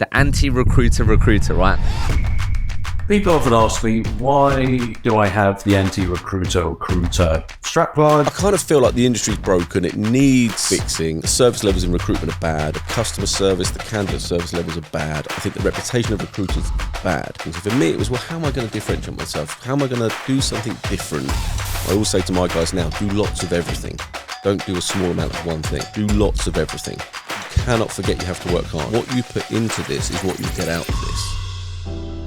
the anti-recruiter recruiter, right? People often ask me, why do I have the anti-recruiter strapline? I kind of feel like the industry's broken. It needs fixing. The service levels in recruitment are bad. The customer service, the candidate service levels are bad. I think the reputation of recruiters is bad. And so for me, it was, well, how am I going to differentiate myself? How am I going to do something different? I always say to my guys now, do lots of everything. Don't do a small amount of one thing. Do lots of everything. You cannot forget you have to work hard. What you put into this is what you get out of this.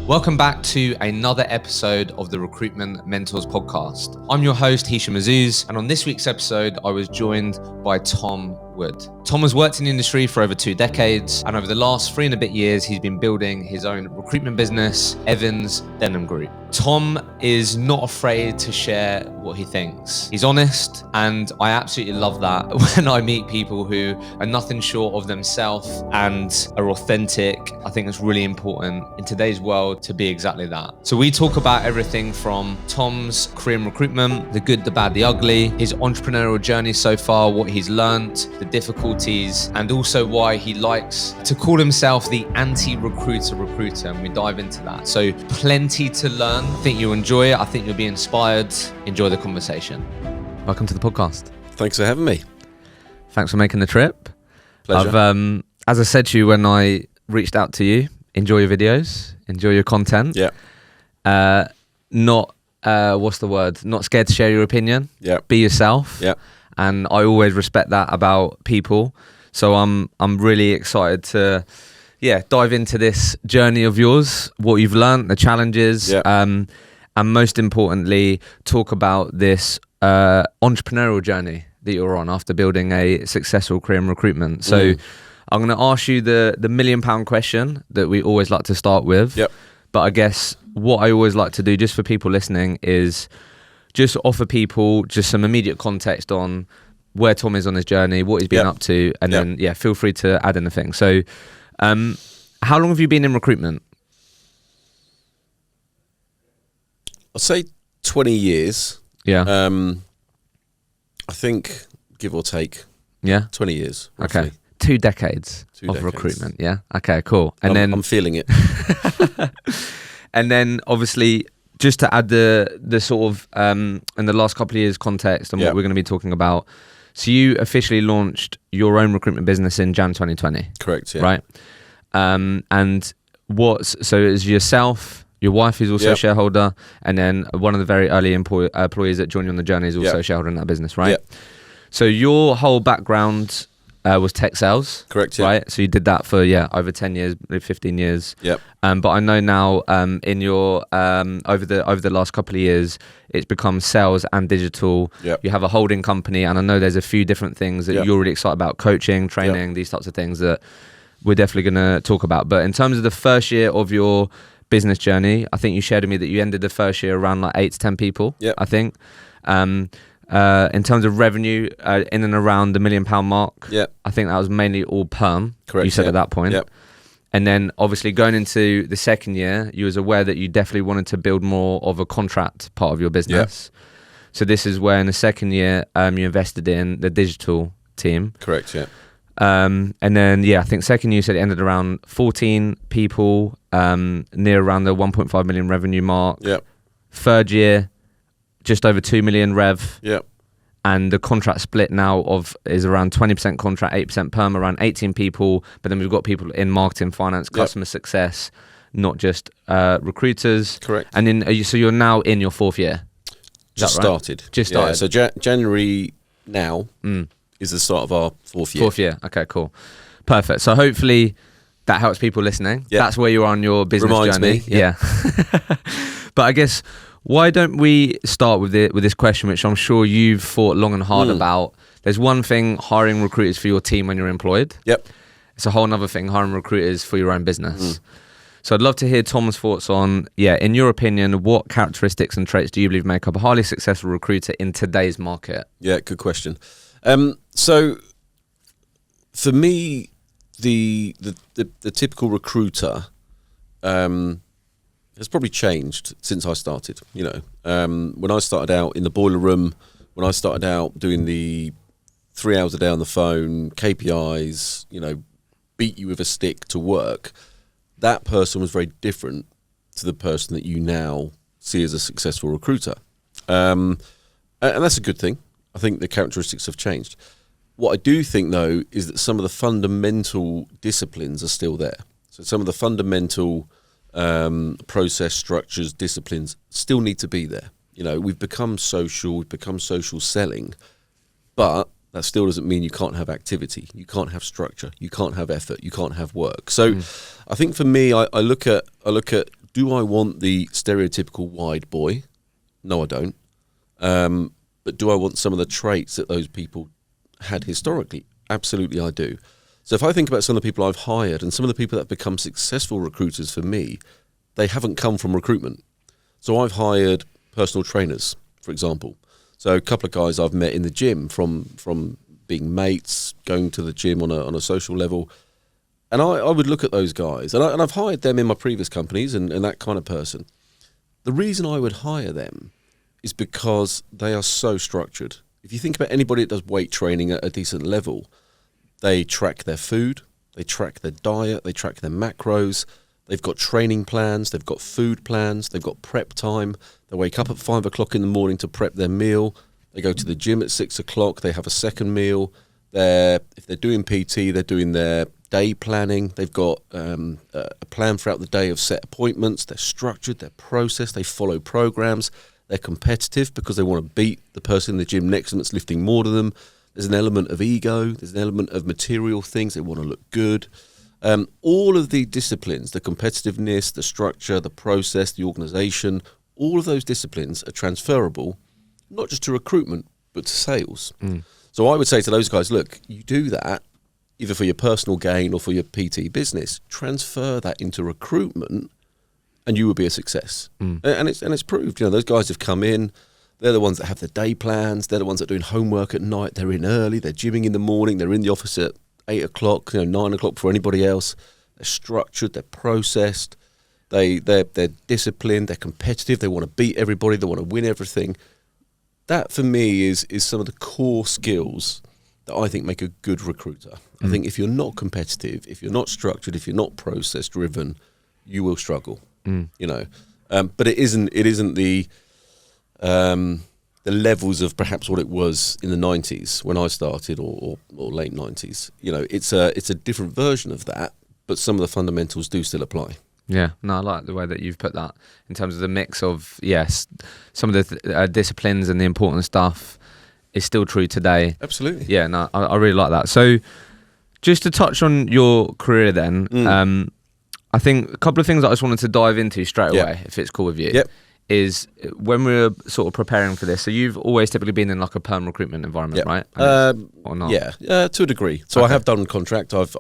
Welcome back to another episode of the Recruitment Mentors podcast. I'm your host, Hishem Azzouz, and on this week's episode, I was joined by Tom Wood. Tom has worked in the industry for over 2 decades, and over the last 3 and a bit years, he's been building his own recruitment business, Evans Denham Group. Tom is not afraid to share what he thinks. He's honest, and I absolutely love that when I meet people who are nothing short of themselves and are authentic. I think it's really important in today's world to be exactly that. So we talk about everything from Tom's career in recruitment, the good, the bad, the ugly, his entrepreneurial journey so far, what he's learned, the difficulties, and also why he likes to call himself the anti-recruiter recruiter, and we dive into that. So plenty to learn. I think you'll enjoy it. I think you'll be inspired. Enjoy the conversation. Welcome to the podcast. Thanks for having me. Thanks for making the trip. Pleasure. I've, as I said to you when I reached out to you, enjoy your videos, enjoy your content. Yeah. Not scared to share your opinion. Yeah. Be yourself. Yeah. And I always respect that about people. So I'm really excited to dive into this journey of yours, what you've learned, the challenges, and most importantly, talk about this entrepreneurial journey that you're on after building a successful career in recruitment. So I'm going to ask you the £1 million question that we always like to start with. Yep. But I guess what I always like to do, just for people listening, is just offer people just some immediate context on where Tom is on his journey, what he's been up to, and then feel free to add anything. So how long have you been in recruitment? I'll say 20 years. Yeah. I think, give or take, 20 years. Roughly. Okay. 2 decades of recruitment. Yeah. Okay, cool. And then I'm feeling it. And then obviously, just to add the sort of in the last couple of years context and what we're going to be talking about. So you officially launched your own recruitment business in Jan 2020. Correct. Yeah. Right. And so it's yourself, your wife is also a shareholder, and then one of the very early employees that joined you on the journey is also a shareholder in that business, right? Yeah. So your whole background was tech sales. Correct. Yeah. Right. So you did that for over 10 years, maybe 15 years. Yep. But I know now in your over the last couple of years, it's become sales and digital. Yep. You have a holding company, and I know there's a few different things that you're really excited about: coaching, training, these types of things that we're definitely going to talk about. But in terms of the first year of your business journey, I think you shared with me that you ended the first year around like 8 to 10 people. Yep. I think. In terms of revenue, in and around the £1 million mark. Yeah. I think that was mainly all perm. Correct. You said at that point. Yep. And then obviously going into the second year, you was aware that you definitely wanted to build more of a contract part of your business. Yep. So this is where in the second year, you invested in the digital team. Correct. Yeah. And then, I think second year you said it ended around 14 people, near around the 1.5 million revenue mark. Yep. Third year, just over 2 million rev. Yep. And the contract split now is around 20% contract, 8% perm, around 18 people. But then we've got people in marketing, finance, customer success, not just recruiters. Correct. And then, so you're now in your 4th year. Just started. Just started. So January now is the start of our 4th year. 4th year. Okay, cool. Perfect. So hopefully that helps people listening. Yep. That's where you are on your business Reminds journey. Me. Yep. Yeah. But I guess, why don't we start with this question, which I'm sure you've thought long and hard about. There's one thing hiring recruiters for your team when you're employed. Yep. It's a whole other thing hiring recruiters for your own business. So I'd love to hear Tom's thoughts on, in your opinion, what characteristics and traits do you believe make up a highly successful recruiter in today's market? Yeah, good question. So for me, the typical recruiter has probably changed since I started. When I started out in the boiler room, when I started out doing the 3 hours a day on the phone, KPIs, beat you with a stick to work, that person was very different to the person that you now see as a successful recruiter. And that's a good thing. I think the characteristics have changed. What I do think, though, is that some of the fundamental disciplines are still there. So some of the fundamental process, structures, disciplines still need to be there. We've become social selling, but that still doesn't mean you can't have activity, you can't have structure, you can't have effort, you can't have work. So I think for me, I look at, do I want the stereotypical wide boy? No, I don't. But do I want some of the traits that those people had historically? Absolutely, I do. So if I think about some of the people I've hired and some of the people that have become successful recruiters for me, they haven't come from recruitment. So I've hired personal trainers, for example. So a couple of guys I've met in the gym from being mates, going to the gym on a social level. And I would look at those guys, and I've hired them in my previous companies and that kind of person. The reason I would hire them is because they are so structured. If you think about anybody that does weight training at a decent level, they track their food, they track their diet, they track their macros, they've got training plans, they've got food plans, they've got prep time. They wake up at 5 o'clock in the morning to prep their meal. They go to the gym at 6 o'clock, they have a second meal. If they're doing PT, they're doing their day planning. They've got a plan throughout the day of set appointments. They're structured, they're processed, they follow programs. They're competitive because they want to beat the person in the gym next to them that's lifting more than them. There's an element of ego. There's an element of material things. They want to look good. All of the disciplines, the competitiveness, the structure, the process, the organisation, all of those disciplines are transferable, not just to recruitment, but to sales. So I would say to those guys, look, you do that either for your personal gain or for your PT business. Transfer that into recruitment, and you will be a success. And it's proved. Those guys have come in. They're the ones that have the day plans. They're the ones that are doing homework at night. They're in early. They're gymming in the morning. They're in the office at 8 o'clock, 9 o'clock before anybody else. They're structured. They're processed. They're disciplined. They're competitive. They want to beat everybody. They want to win everything. That, for me, is some of the core skills that I think make a good recruiter. I think if you're not competitive, if you're not structured, if you're not process-driven, you will struggle. But it isn't the levels of perhaps what it was in the 90s when I started, or late 90s. It's a different version of that, but some of the fundamentals do still apply. Yeah, no, I like the way that you've put that in terms of the mix of, yes, some of the disciplines and the important stuff is still true today. Absolutely. Yeah, no, I really like that. So just to touch on your career then, I think a couple of things that I just wanted to dive into straight away, if it's cool with you, is when we were sort of preparing for this. So you've always typically been in like a perm recruitment environment, right? Or not? Yeah, to a degree. So I have done contract. I've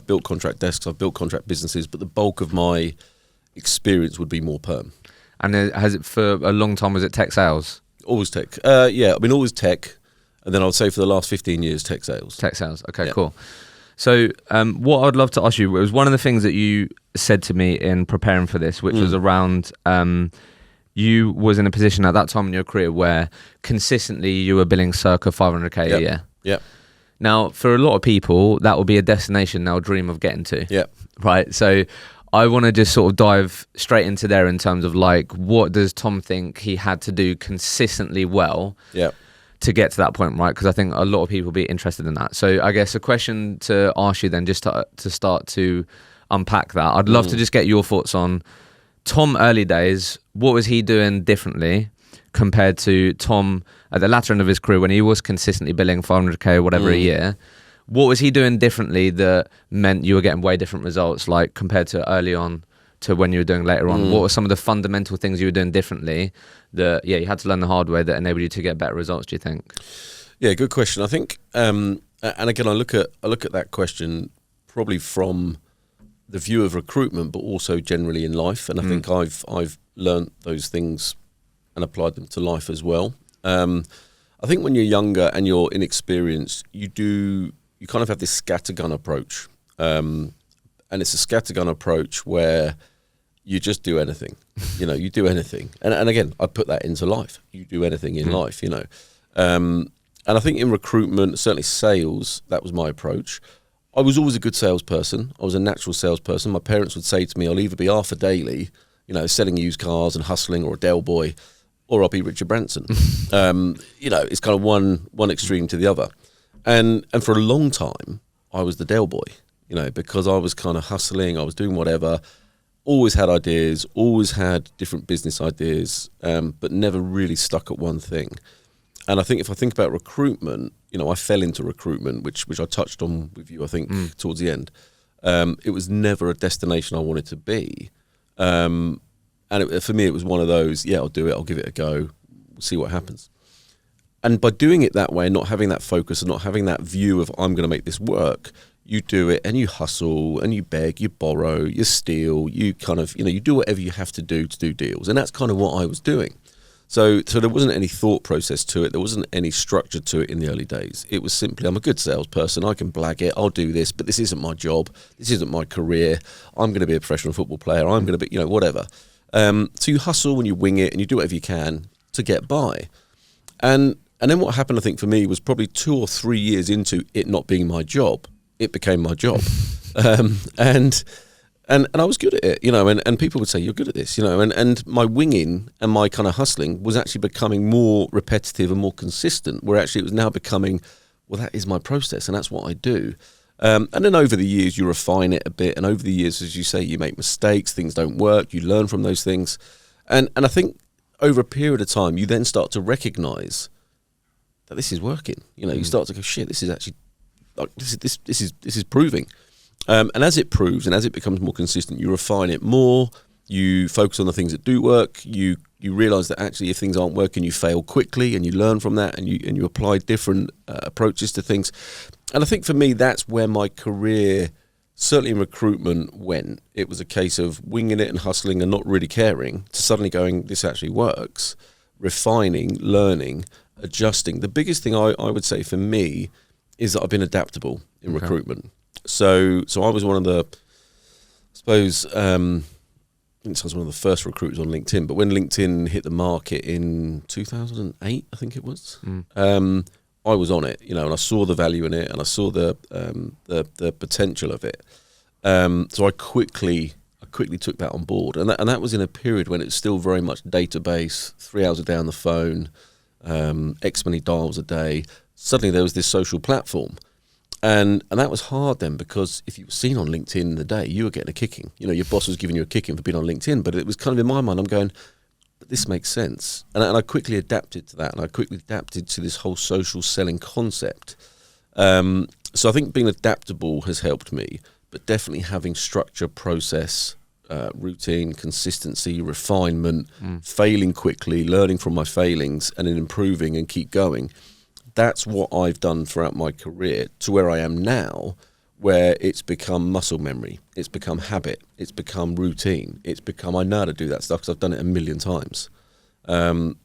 built contract desks. I've built contract businesses, but the bulk of my experience would be more perm. And has it for a long time? Was it tech sales? Always tech. Always tech, and then I would say for the last 15 years, tech sales. Tech sales. Okay, cool. So what I'd love to ask you was one of the things that you said to me in preparing for this, which was around you was in a position at that time in your career where consistently you were billing circa 500k a year. Yeah. Now, for a lot of people, that will be a destination they'll dream of getting to. Yeah. Right. So I want to just sort of dive straight into there in terms of like, what does Tom think he had to do consistently well to get to that point, right? Because I think a lot of people will be interested in that. So I guess a question to ask you then, just to start to unpack that, I'd love to just get your thoughts on Tom early days. What was he doing differently compared to Tom at the latter end of his career when he was consistently billing 500k or whatever a year? What was he doing differently that meant you were getting way different results, like compared to early on to when you were doing later on? What were some of the fundamental things you were doing differently that you had to learn the hard way that enabled you to get better results, do you think? Yeah, good question. I think, and again, I look at that question probably from the view of recruitment, but also generally in life. And I think I've learned those things and applied them to life as well. I think when you're younger and you're inexperienced, you kind of have this scattergun approach. And it's a scattergun approach where you just do anything. You do anything. And again, I put that into life. You do anything in life, And I think in recruitment, certainly sales, that was my approach. I was always a good salesperson. I was a natural salesperson. My parents would say to me, I'll either be Arthur Daly, selling used cars and hustling, or a Del Boy, or I'll be Richard Branson. It's kind of one extreme to the other. And for a long time, I was the Del Boy, because I was kind of hustling, I was doing whatever, always had ideas, always had different business ideas, but never really stuck at one thing. And I think if I think about recruitment, I fell into recruitment, which I touched on with you, I think, towards the end. It was never a destination I wanted to be. And for me, it was one of those, I'll do it, I'll give it a go, we'll see what happens. And by doing it that way, not having that focus and not having that view of I'm going to make this work, you do it and you hustle and you beg, you borrow, you steal, you kind of, you do whatever you have to do deals. And that's kind of what I was doing. So there wasn't any thought process to it. There wasn't any structure to it in the early days. It was simply, I'm a good salesperson. I can blag it. I'll do this, but this isn't my job. This isn't my career. I'm going to be a professional football player. I'm going to be, whatever. So you hustle and you wing it and you do whatever you can to get by. And then what happened, I think, for me was probably 2 or 3 years into it not being my job, it became my job. And I was good at it, and people would say, you're good at this, and my winging and my kind of hustling was actually becoming more repetitive and more consistent, where actually it was now becoming, well, that is my process and that's what I do. And then over the years, you refine it a bit. And over the years, as you say, you make mistakes, things don't work, you learn from those things. And I think over a period of time, you then start to recognize that this is working. You start to go, shit, this is actually, this is proving. And as it proves and as it becomes more consistent, you refine it more, you focus on the things that do work, you realize that actually if things aren't working, you fail quickly and you learn from that and you apply different approaches to things. And I think for me, that's where my career, certainly in recruitment, went. It was a case of winging it and hustling and not really caring to suddenly going, this actually works, refining, learning, adjusting. The biggest thing I would say for me is that I've been adaptable in recruitment. So I was one of the, I suppose, I was one of the first recruiters on LinkedIn, but when LinkedIn hit the market in 2008, I think it was, I was on it, and I saw the value in it and I saw the potential of it. So I quickly took that on board, and that was in a period when it's still very much database, 3 hours a day on the phone, X many dials a day. Suddenly there was this social platform. And that was hard then, because if you were seen on LinkedIn in the day, you were getting a kicking. Your boss was giving you a kicking for being on LinkedIn, but it was kind of in my mind, I'm going, but this makes sense. And I quickly adapted to that, and I quickly adapted to this whole social selling concept. So I think being adaptable has helped me, but definitely having structure, process, routine, consistency, refinement, failing quickly, learning from my failings, and then improving and keep going. That's what I've done throughout my career to where I am now, where it's become muscle memory, it's become habit, it's become routine, it's become, I know how to do that stuff because I've done it a million times. But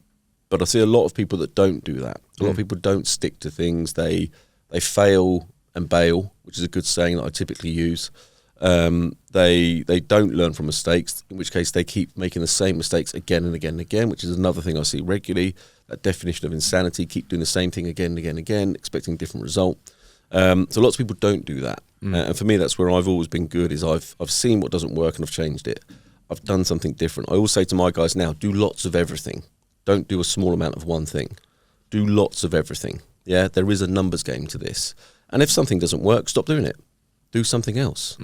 I see a lot of people that don't do that. A lot of people don't stick to things. They fail and bail, which is a good saying that I typically use. They don't learn from mistakes, in which case they keep making the same mistakes again and again and again, which is another thing I see regularly. That definition of insanity, keep doing the same thing again and again and again, expecting a different result. So lots of people don't do that. And for me, that's where I've always been good, is I've seen what doesn't work and I've changed it. I've done something different. I always say to my guys now, do lots of everything. Don't do a small amount of one thing. Do lots of everything. Yeah, there is a numbers game to this. And if something doesn't work, stop doing it. Do something else.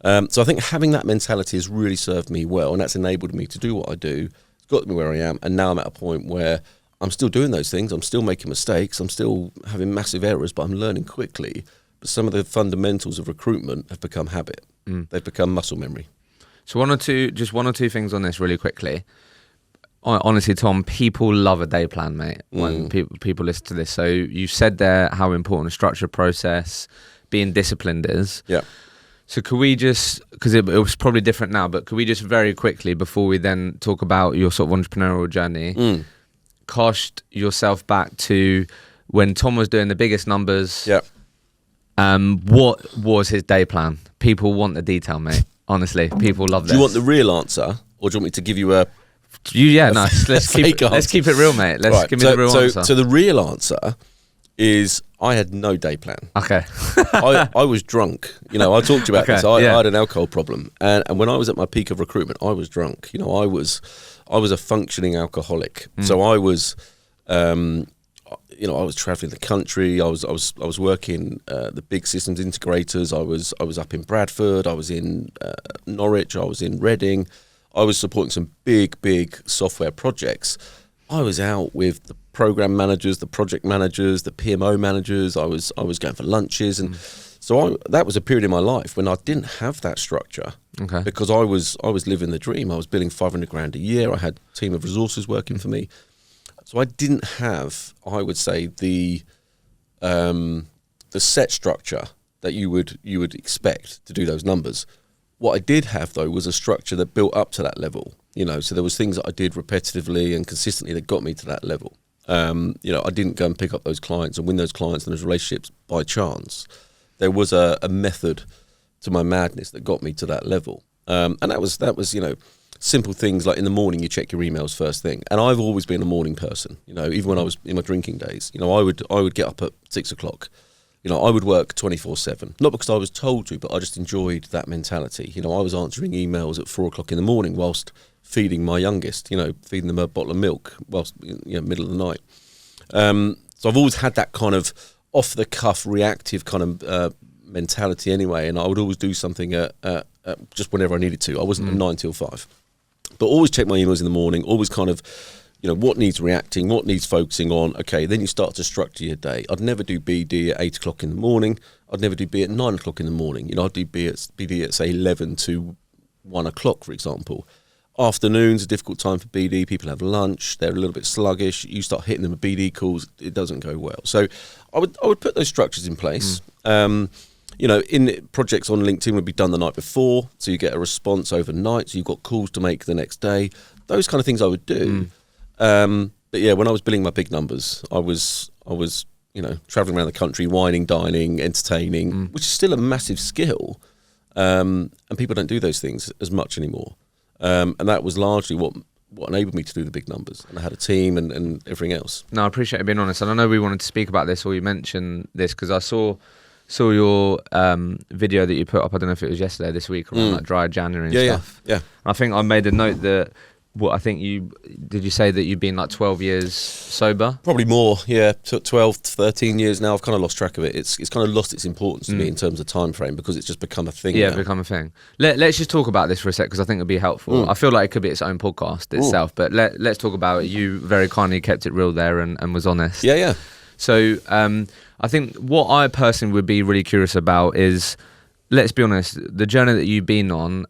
So I think having that mentality has really served me well, and that's enabled me to do what I do. It's got me where I am, and now I'm at a point where I'm still doing those things. I'm still making mistakes. I'm still having massive errors, but I'm learning quickly. But some of the fundamentals of recruitment have become habit. They've become muscle memory. So one or two things on this really quickly. Honestly, Tom, people love a day plan, mate, when people listen to this. So you said there how important a structured process, being disciplined is. Yeah. So could we just, because it was probably different now, but could we just very quickly, before we then talk about your sort of entrepreneurial journey, cast yourself back to when Tom was doing the biggest numbers? Yeah. What was his day plan? People want the detail, mate. Honestly, people love this. Do you want the real answer, or do you want me to give you a... Let's keep it real, mate. Give me the real answer. So the real answer is I had no day plan. Okay. I was drunk. I talked to you about this. I had an alcohol problem, and when I was at my peak of recruitment, I was drunk. I was a functioning alcoholic. So I was, I was traveling the country. I was working the big systems integrators. I was up in Bradford. I was in Norwich. I was in Reading. I was supporting some big software projects. I was out with the program managers, the project managers, the PMO managers. I was going for lunches, and so that was a period in my life when I didn't have that structure. Okay. Because I was living the dream. I was billing 500 grand a year. I had a team of resources working for me, so I didn't have, I would say, the set structure that you would expect to do those numbers. What I did have, though, was a structure that built up to that level. So there was things that I did repetitively and consistently that got me to that level. I didn't go and pick up those clients and win those clients and those relationships by chance. There was a method to my madness that got me to that level. And that was simple things like in the morning you check your emails first thing. And I've always been a morning person. Even when I was in my drinking days, I would get up at 6 o'clock. I would work 24/7, not because I was told to, but I just enjoyed that mentality. I was answering emails at 4 o'clock in the morning whilst feeding my youngest, feeding them a bottle of milk whilst, middle of the night. So I've always had that kind of off the cuff, reactive kind of mentality anyway. And I would always do something at just whenever I needed to. I wasn't a 9 till 5, but always check my emails in the morning, always kind of, what needs reacting, what needs focusing on. Okay, then you start to structure your day. I'd never do BD at 8 o'clock in the morning. I'd never do BD at 9 o'clock in the morning. I'd do BD at say 11 to 1 o'clock, for example. Afternoons a difficult time for BD. People have lunch. They're a little bit sluggish. You start hitting them with BD calls. It doesn't go well. So I would put those structures in place. In projects on LinkedIn would be done the night before, so you get a response overnight. So you've got calls to make the next day. Those kind of things I would do. But yeah, when I was billing my big numbers, I was traveling around the country, wining, dining, entertaining, which is still a massive skill. And people don't do those things as much anymore. And that was largely what enabled me to do the big numbers. And I had a team and everything else. No, I appreciate you being honest. And I know we wanted to speak about this, or you mentioned this, because I saw your video that you put up. I don't know if it was yesterday, this week, around like dry January and stuff. Yeah. I think I made a note that. I think did you say that you've been like 12 years sober? Probably more, yeah. 12, 13 years now. I've kind of lost track of it. It's kind of lost its importance to me in terms of time frame because it's just become a thing. Yeah, now. Become a thing. Let's just talk about this for a sec because I think it'll be helpful. I feel like it could be its own podcast itself, but let's talk about it. You very kindly kept it real there and was honest. Yeah. So I think what I personally would be really curious about is, let's be honest, the journey that you've been on,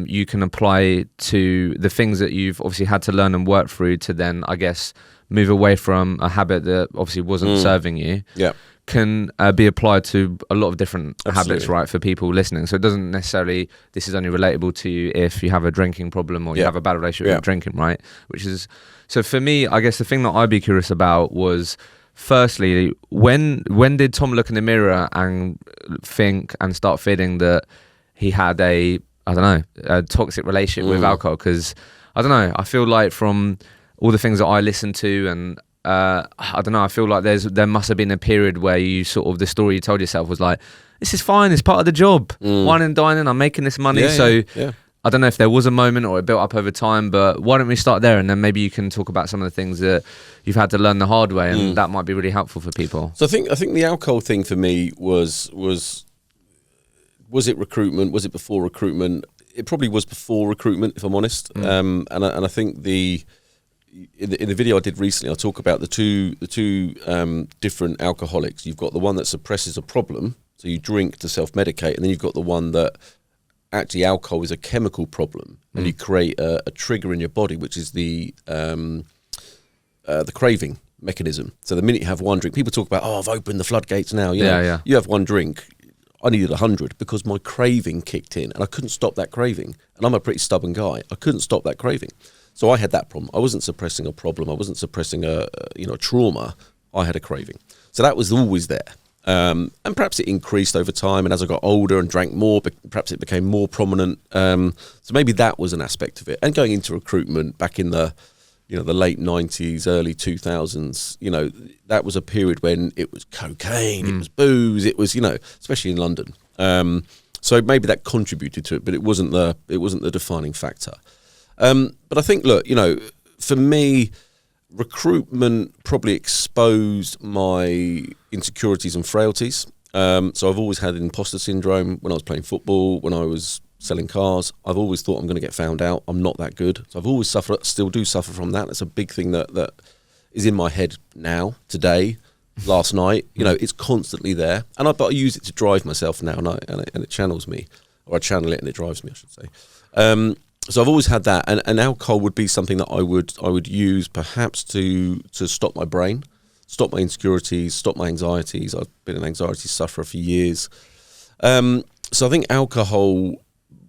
you can apply to the things that you've obviously had to learn and work through to then, I guess, move away from a habit that obviously wasn't serving you. Yeah. Can be applied to a lot of different Absolutely. habits, right, for people listening. So it doesn't necessarily, this is only relatable to you if you have a drinking problem or you have a bad relationship with drinking, right? So for me, I guess the thing that I'd be curious about was, firstly, when did Tom look in the mirror and think and start feeling that he had a toxic relationship with alcohol? Because I don't know, I feel like from all the things that I listened to, and I don't know, I feel like there must have been a period where you sort of, the story you told yourself was like, this is fine, it's part of the job, wine and dining, I'm making this money. Yeah. I don't know if there was a moment or it built up over time, but why don't we start there, and then maybe you can talk about some of the things that you've had to learn the hard way, and that might be really helpful for people. So I think the alcohol thing for me was it recruitment? Was it before recruitment? It probably was before recruitment, if I'm honest. And I think in the video I did recently, I talk about the two different alcoholics. You've got the one that suppresses a problem, so you drink to self-medicate, and then you've got the one that actually alcohol is a chemical problem, and you create a trigger in your body, which is the craving mechanism. So the minute you have one drink, people talk about, I've opened the floodgates now. You have one drink. I needed 100 because my craving kicked in, and I couldn't stop that craving. And I'm a pretty stubborn guy. I couldn't stop that craving. So I had that problem. I wasn't suppressing a problem. I wasn't suppressing a trauma. I had a craving. So that was always there. And perhaps it increased over time, and as I got older and drank more, perhaps it became more prominent. So maybe that was an aspect of it. And going into recruitment back in the the late 90s, early 2000s, that was a period when it was cocaine, it was booze, it was, especially in London. So maybe that contributed to it, but it wasn't the defining factor. But I think, look, for me, recruitment probably exposed my insecurities and frailties. So I've always had imposter syndrome when I was playing football, when I was selling cars. I've always thought I'm going to get found out. I'm not that good. So I've always still do suffer from that. That's a big thing that is in my head now, today, last night. It's constantly there. And I use it to drive myself now, and it channels me. Or I channel it and it drives me, I should say. So I've always had that. And alcohol would be something that I would use perhaps to stop my brain, stop my insecurities, stop my anxieties. I've been an anxiety sufferer for years. So I think alcohol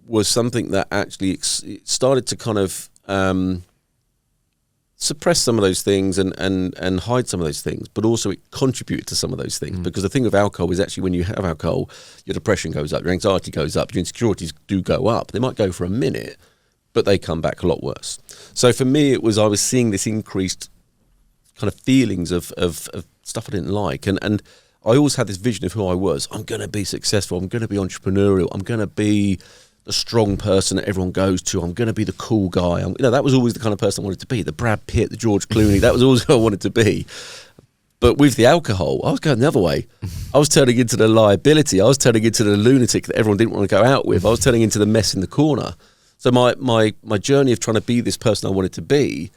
was something that actually started to kind of suppress some of those things and hide some of those things, but also it contributed to some of those things. Because the thing with alcohol is actually when you have alcohol, your depression goes up, your anxiety goes up, your insecurities do go up. They might go for a minute, but they come back a lot worse. So for me, I was seeing this increased kind of feelings of stuff I didn't like. And I always had this vision of who I was. I'm going to be successful. I'm going to be entrepreneurial. I'm going to be the strong person that everyone goes to. I'm going to be the cool guy. That was always the kind of person I wanted to be. The Brad Pitt, the George Clooney. That was always who I wanted to be. But with the alcohol, I was going the other way. I was turning into the liability. I was turning into the lunatic that everyone didn't want to go out with. I was turning into the mess in the corner. So my journey of trying to be this person I wanted to be,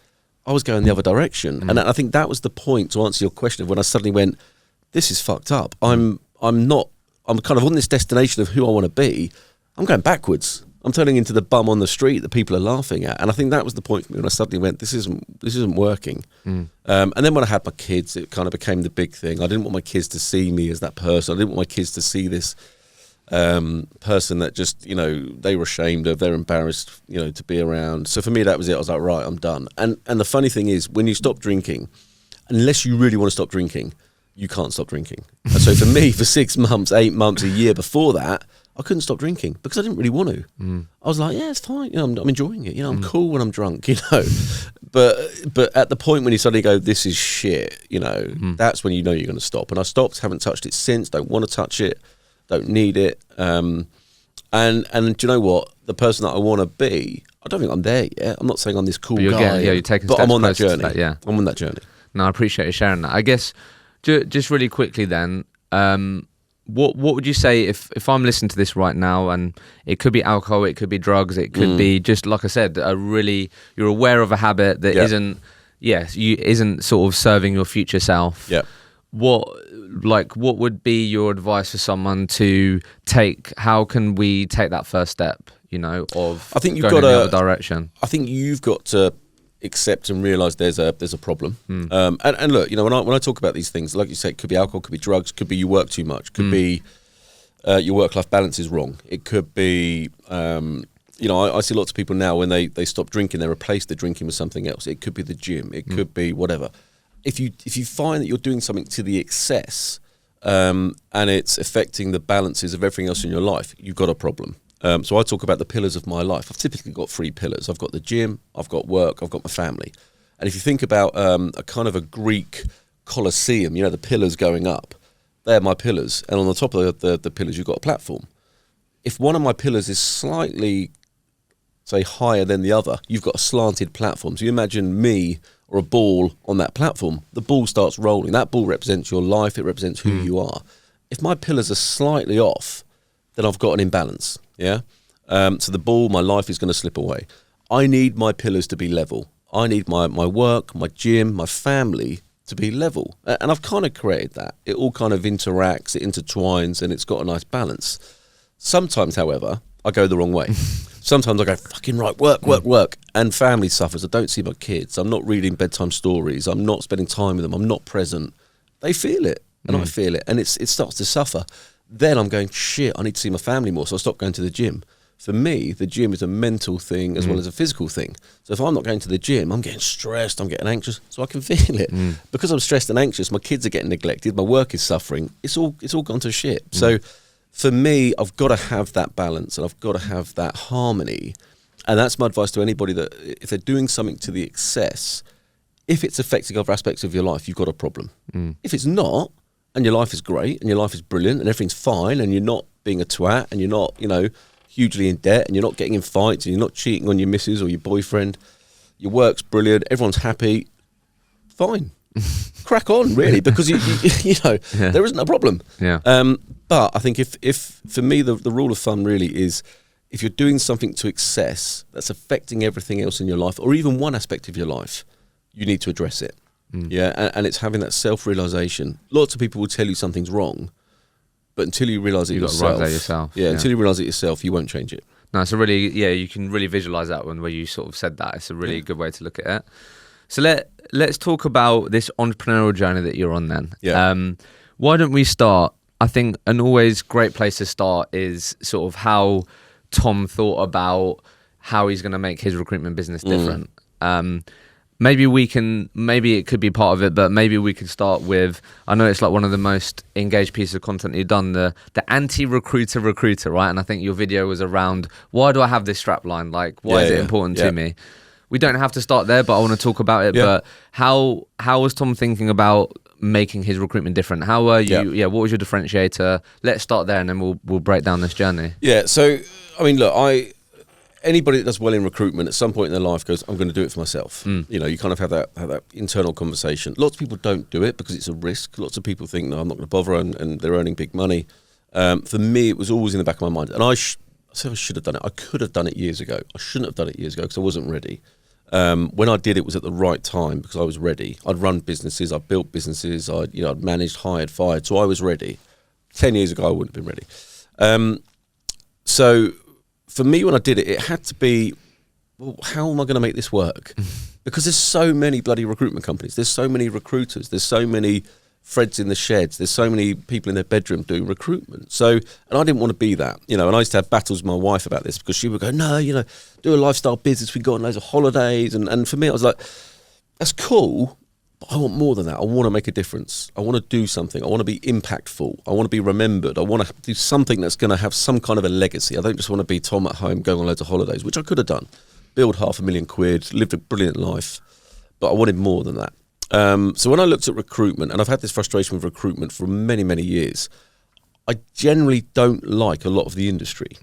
I was going the other direction. And I think that was the point, to answer your question, of when I suddenly went, this is fucked up. I'm kind of on this destination of who I want to be. I'm going backwards. I'm turning into the bum on the street that people are laughing at. And I think that was the point for me when I suddenly went, this isn't working. And then when I had my kids, it kind of became the big thing. I didn't want my kids to see me as that person. I didn't want my kids to see this person that just, they were ashamed of, they're embarrassed, to be around. So for me, that was it. I was like, right, I'm done. And the funny thing is, when you stop drinking, unless you really want to stop drinking, you can't stop drinking. And so for me, for 6 months, 8 months, a year before that, I couldn't stop drinking because I didn't really want to. I was like, yeah, it's fine. I'm enjoying it. I'm cool when I'm drunk, But at the point when you suddenly go, this is shit, that's when you're going to stop. And I stopped, haven't touched it since, don't want to touch it, don't need it. And do you know what? The person that I want to be, I don't think I'm there yet. I'm not saying I'm this cool guy. You're taking but steps I'm on that closer to journey. that, yeah. I'm on that journey. No, I appreciate you sharing that. I guess just really quickly then, what would you say if I'm listening to this right now, and it could be alcohol, it could be drugs, it could be just, like I said, you're aware of a habit that isn't sort of serving your future self. Yeah. What would be your advice for someone to take? How can we take that first step, of I think you've going got in the other direction? I think you've got to accept and realize there's a problem. And look, when I talk about these things, like you say, it could be alcohol, could be drugs, could be you work too much, could be your work-life balance is wrong. It could be, I see lots of people now when they stop drinking, they replace the drinking with something else. It could be the gym, it could be whatever. If you find that you're doing something to the excess, and it's affecting the balances of everything else in your life, you've got a problem. So I talk about the pillars of my life. I've typically got 3 pillars. I've got the gym, I've got work, I've got my family. And if you think about a kind of a Greek Colosseum, the pillars going up, they're my pillars. And on the top of the pillars, you've got a platform. If one of my pillars is slightly, say, higher than the other, you've got a slanted platform. So you imagine me or a ball on that platform. The ball starts rolling. That ball represents your life. It represents who you are. If my pillars are slightly off, then I've got an imbalance. Yeah. So the ball, my life is going to slip away. I need my pillars to be level. I need my work, my gym, my family to be level. And I've kind of created that. It all kind of interacts, it intertwines, and it's got a nice balance. Sometimes, however, I go the wrong way. Sometimes I go, fucking right, work, and family suffers. I don't see my kids. I'm not reading bedtime stories. I'm not spending time with them. I'm not present. They feel it, and I feel it, and it starts to suffer. Then I'm going, shit, I need to see my family more, so I stop going to the gym. For me, the gym is a mental thing as well as a physical thing. So if I'm not going to the gym, I'm getting stressed, I'm getting anxious, so I can feel it. Because I'm stressed and anxious, my kids are getting neglected, my work is suffering. It's all gone to shit. So for me, I've got to have that balance and I've got to have that harmony. And that's my advice to anybody, that if they're doing something to the excess, if it's affecting other aspects of your life, you've got a problem. If it's not, and your life is great, and your life is brilliant, and everything's fine, and you're not being a twat, and you're not, hugely in debt, and you're not getting in fights, and you're not cheating on your missus or your boyfriend, your work's brilliant, everyone's happy, fine. Crack on, really, because there isn't a problem. Yeah. But I think if for me the rule of thumb really is, if you're doing something to excess that's affecting everything else in your life, or even one aspect of your life, you need to address it. Yeah, and it's having that self-realization. Lots of people will tell you something's wrong, but until you realize it yourself, until you realize it yourself, you won't change it. No, it's a really, you can really visualize that one where you sort of said that. It's a really good way to look at it. So let's talk about this entrepreneurial journey that you're on then. Yeah. Why don't we start? I think an always great place to start is sort of how Tom thought about how he's going to make his recruitment business different. Maybe it could be part of it, but maybe we could start with, I know it's like one of the most engaged pieces of content you've done, the anti-recruiter, right? And I think your video was around, why do I have this strap line? Like, why is it important to me? We don't have to start there, but I want to talk about it. But how was Tom thinking about making his recruitment different? How were you? What was your differentiator? Let's start there, and then we'll break down this journey. Yeah. So I mean, look, anybody that does well in recruitment at some point in their life goes, I'm going to do it for myself. You kind of have that internal conversation. Lots of people don't do it because it's a risk. Lots of people think, no, I'm not going to bother, and they're earning big money. For me, it was always in the back of my mind, and I should have done it. I could have done it years ago. I shouldn't have done it years ago because I wasn't ready. When I did it was at the right time because I was ready. I'd run businesses, I'd built businesses, I'd managed, hired, fired, so I was ready. 10 years ago, I wouldn't have been ready. So for me, when I did it, it had to be, well, how am I going to make this work? Because there's so many bloody recruitment companies. There's so many recruiters. There's so many Freds in the sheds. There's so many people in their bedroom doing recruitment. So, and I didn't want to be that, and I used to have battles with my wife about this because she would go, no, do a lifestyle business. We go on loads of holidays. And for me, I was like, that's cool, but I want more than that. I want to make a difference. I want to do something. I want to be impactful. I want to be remembered. I want to do something that's going to have some kind of a legacy. I don't just want to be Tom at home going on loads of holidays, which I could have done. Build £500,000, lived a brilliant life, but I wanted more than that. So when I looked at recruitment, and I've had this frustration with recruitment for many, many years, I generally don't like a lot of the industry.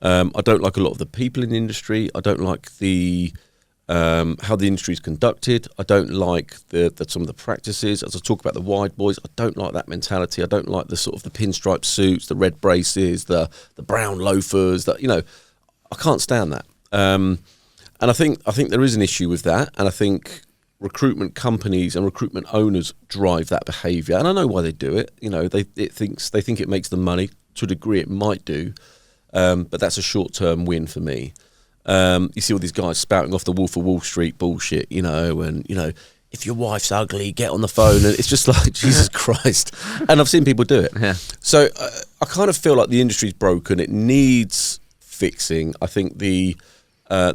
I don't like a lot of the people in the industry. I don't like how the industry is conducted. I don't like some of the practices. As I talk about the wide boys, I don't like that mentality. I don't like the sort of the pinstripe suits, the red braces, the brown loafers. I can't stand that. And I think there is an issue with that. And I think recruitment companies and recruitment owners drive that behaviour, and I know why they do it. They think it makes them money. To a degree, it might do, but that's a short-term win for me. You see all these guys spouting off the Wolf of Wall Street bullshit, and if your wife's ugly, get on the phone, and it's just like Jesus Christ. And I've seen people do it. Yeah. So I kind of feel like the industry's broken. It needs fixing. I think the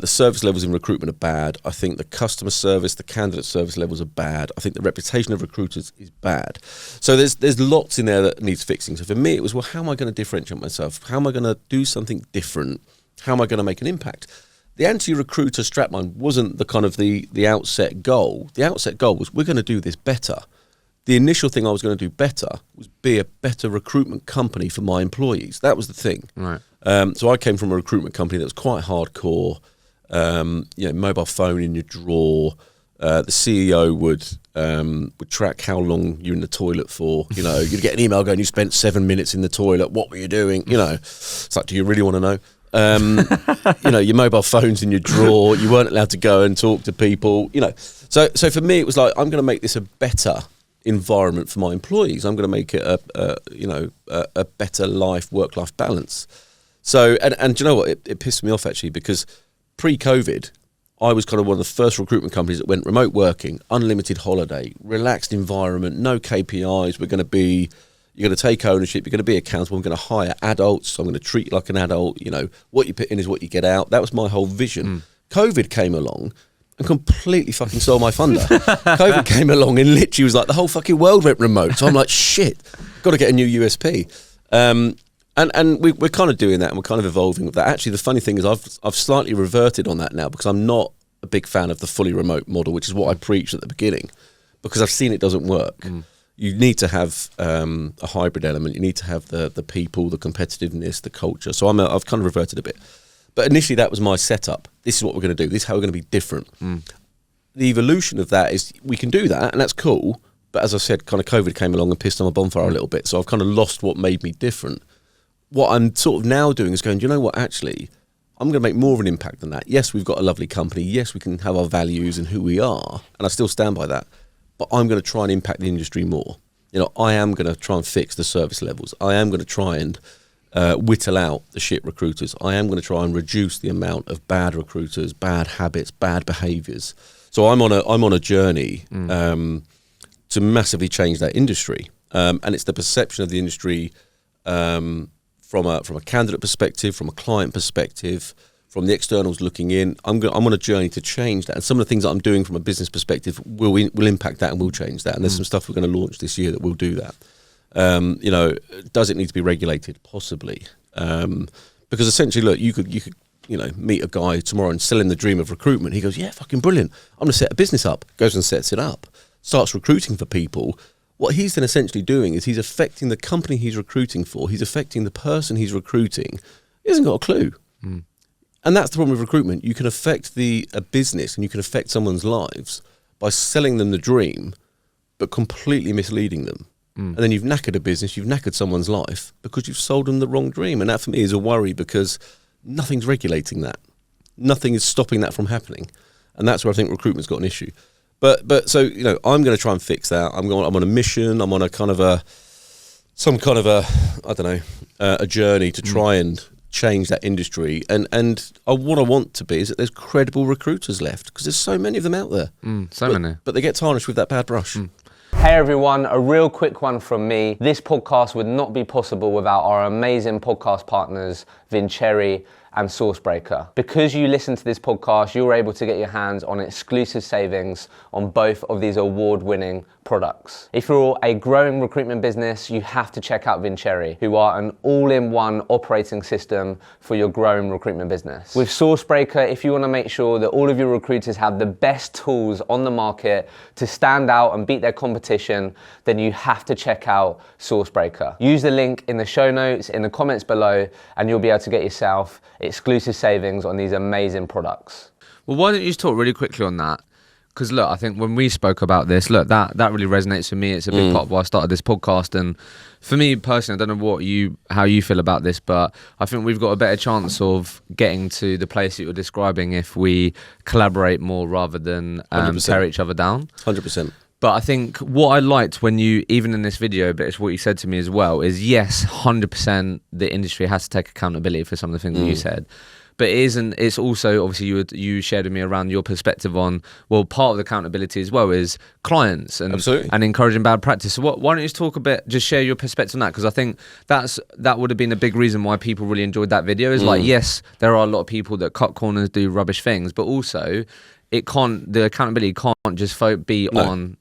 service levels in recruitment are bad. I think the customer service, the candidate service levels are bad. I think the reputation of recruiters is bad. So there's lots in there that needs fixing. So for me, it was, well, how am I going to differentiate myself? How am I going to do something different? How am I going to make an impact? The anti-recruiter strapline wasn't the kind of the outset goal. The outset goal was, we're going to do this better. The initial thing I was going to do better was be a better recruitment company for my employees. That was the thing. Right. So I came from a recruitment company that was quite hardcore. Mobile phone in your drawer. The CEO would track how long you're in the toilet for. You'd get an email going, you spent 7 minutes in the toilet. What were you doing? It's like, do you really want to know? Your mobile phone's in your drawer. You weren't allowed to go and talk to people. So for me, it was like, I'm going to make this a better environment for my employees. I'm going to make it a better work-life balance. So, and do you know what? It pissed me off actually, because pre-COVID, I was kind of one of the first recruitment companies that went remote working, unlimited holiday, relaxed environment, no KPIs. You're going to take ownership. You're going to be accountable. I'm going to hire adults. So I'm going to treat you like an adult. What you put in is what you get out. That was my whole vision. COVID came along and completely fucking stole my thunder. COVID came along and literally was like, the whole fucking world went remote. So I'm like, shit, got to get a new USP. And we're kind of doing that, and we're kind of evolving with that. Actually, the funny thing is I've slightly reverted on that now, because I'm not a big fan of the fully remote model, which is what I preached at the beginning, because I've seen it doesn't work. You need to have a hybrid element. You need to have the people, the competitiveness, the culture. So I've kind of reverted a bit. But initially, that was my setup. This is what we're going to do. This is how we're going to be different. The evolution of that is we can do that, and that's cool. But as I said, kind of COVID came along and pissed on my bonfire a little bit. So I've kind of lost what made me different. What I'm sort of now doing is going, do you know what, actually, I'm going to make more of an impact than that. Yes, we've got a lovely company. Yes, we can have our values and who we are. And I still stand by that. But I'm going to try and impact the industry more. You know, I am going to try and fix the service levels. I am going to try and whittle out the shit recruiters. I am going to try and reduce the amount of bad recruiters, bad habits, bad behaviours. So I'm on a journey to massively change that industry, and it's the perception of the industry from a candidate perspective, from a client perspective, from the externals looking in. I'm on a journey to change that, and some of the things that I'm doing from a business perspective will impact that and will change that. And there's some stuff we're going to launch this year that will do that. You know, does it need to be regulated? Possibly, because essentially, look, you could meet a guy tomorrow and sell him the dream of recruitment. He goes, yeah, fucking brilliant. I'm going to set a business up. Goes and sets it up. Starts recruiting for people. What he's then essentially doing is he's affecting the company he's recruiting for. He's affecting the person he's recruiting. He hasn't got a clue. And that's the problem with recruitment. You can affect a business and you can affect someone's lives by selling them the dream, but completely misleading them. And then you've knackered a business, you've knackered someone's life because you've sold them the wrong dream. And that for me is a worry, because nothing's regulating that. Nothing is stopping that from happening. And that's where I think recruitment's got an issue. But so, you know, I'm going to try and fix that. I'm on a mission. I'm on a kind of a journey to try and change that industry. And what I want to be is that there's credible recruiters left, because there's so many of them out there. Many. But they get tarnished with that bad brush. Hey everyone, a real quick one from me. This podcast would not be possible without our amazing podcast partners, Vincere and Sourcebreaker. Because you listen to this podcast, you're able to get your hands on exclusive savings on both of these award-winning products. If you're a growing recruitment business, you have to check out Vincere, who are an all-in-one operating system for your growing recruitment business. With Sourcebreaker, if you want to make sure that all of your recruiters have the best tools on the market to stand out and beat their competition, then you have to check out Sourcebreaker. Use the link in the show notes, in the comments below, and you'll be able to get yourself exclusive savings on these amazing products. Well, why don't you just talk really quickly on that? Because look, I think when we spoke about this, look, that really resonates with me. It's a big part of why I started this podcast. And for me personally, I don't know how you feel about this, but I think we've got a better chance of getting to the place that you're describing if we collaborate more rather than tear each other down. 100%. But I think what I liked when you, even in this video, but it's what you said to me as well, is yes, 100% the industry has to take accountability for some of the things that you said. But it's also, obviously, you shared with me around your perspective on, well, part of the accountability as well is clients and encouraging bad practice. So why don't you just talk a bit, just share your perspective on that? Because I think that would have been a big reason why people really enjoyed that video. Is like, yes, there are a lot of people that cut corners, do rubbish things, but also the accountability can't just be on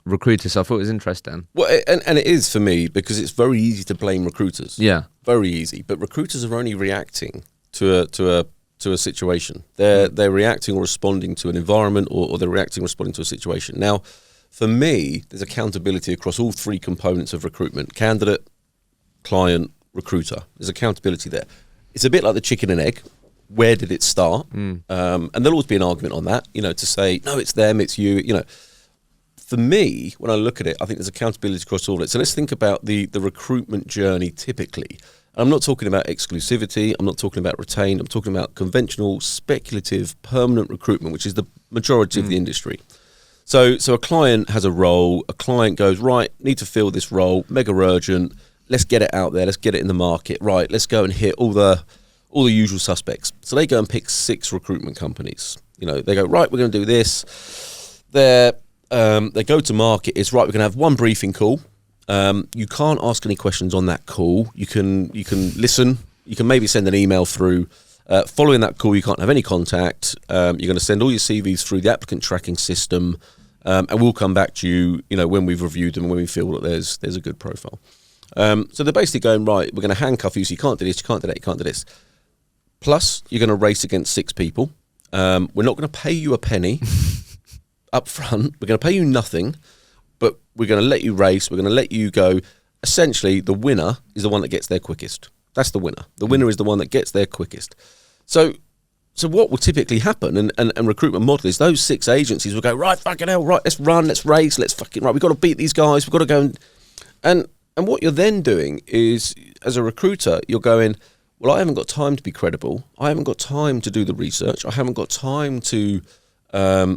recruiters. So I thought it was interesting. Well, and it is for me, because it's very easy to blame recruiters. Yeah, very easy. But recruiters are only reacting to a situation. They're reacting or responding to an environment, or they're reacting or responding to a situation. Now, for me, there's accountability across all three components of recruitment: candidate, client, recruiter. There's accountability there. It's a bit like the chicken and egg. Where did it start? And there'll always be an argument on that, to say, no, it's them, it's you, For me, when I look at it, I think there's accountability across all of it. So let's think about the recruitment journey typically. I'm not talking about exclusivity, I'm not talking about retained, I'm talking about conventional, speculative, permanent recruitment, which is the majority of the industry. So a client has a role, a client goes, right, need to fill this role, mega urgent, let's get it out there, let's get it in the market, right, let's go and hit all the usual suspects. So they go and pick 6 recruitment companies. They go, right, we're going to do this. They go to market, it's right, we're going to have one briefing call. You can't ask any questions on that call. You can listen. You can maybe send an email through. Following that call, you can't have any contact. You're going to send all your CVs through the applicant tracking system, and we'll come back to you, when we've reviewed them and when we feel that there's a good profile. So they're basically going, right, we're going to handcuff you, so you can't do this, you can't do that, you can't do this. Plus, you're going to race against 6 people. We're not going to pay you a penny up front. We're going to pay you nothing, but we're going to let you race. We're going to let you go. Essentially, the winner is the one that gets there quickest. That's the winner. The winner is the one that gets there quickest. So what will typically happen, and recruitment model is those 6 agencies will go, right, fucking hell, right, let's run, let's race, let's fucking, right, we've got to beat these guys, we've got to go and what you're then doing is, as a recruiter, you're going, well, I haven't got time to be credible. I haven't got time to do the research. I haven't got time to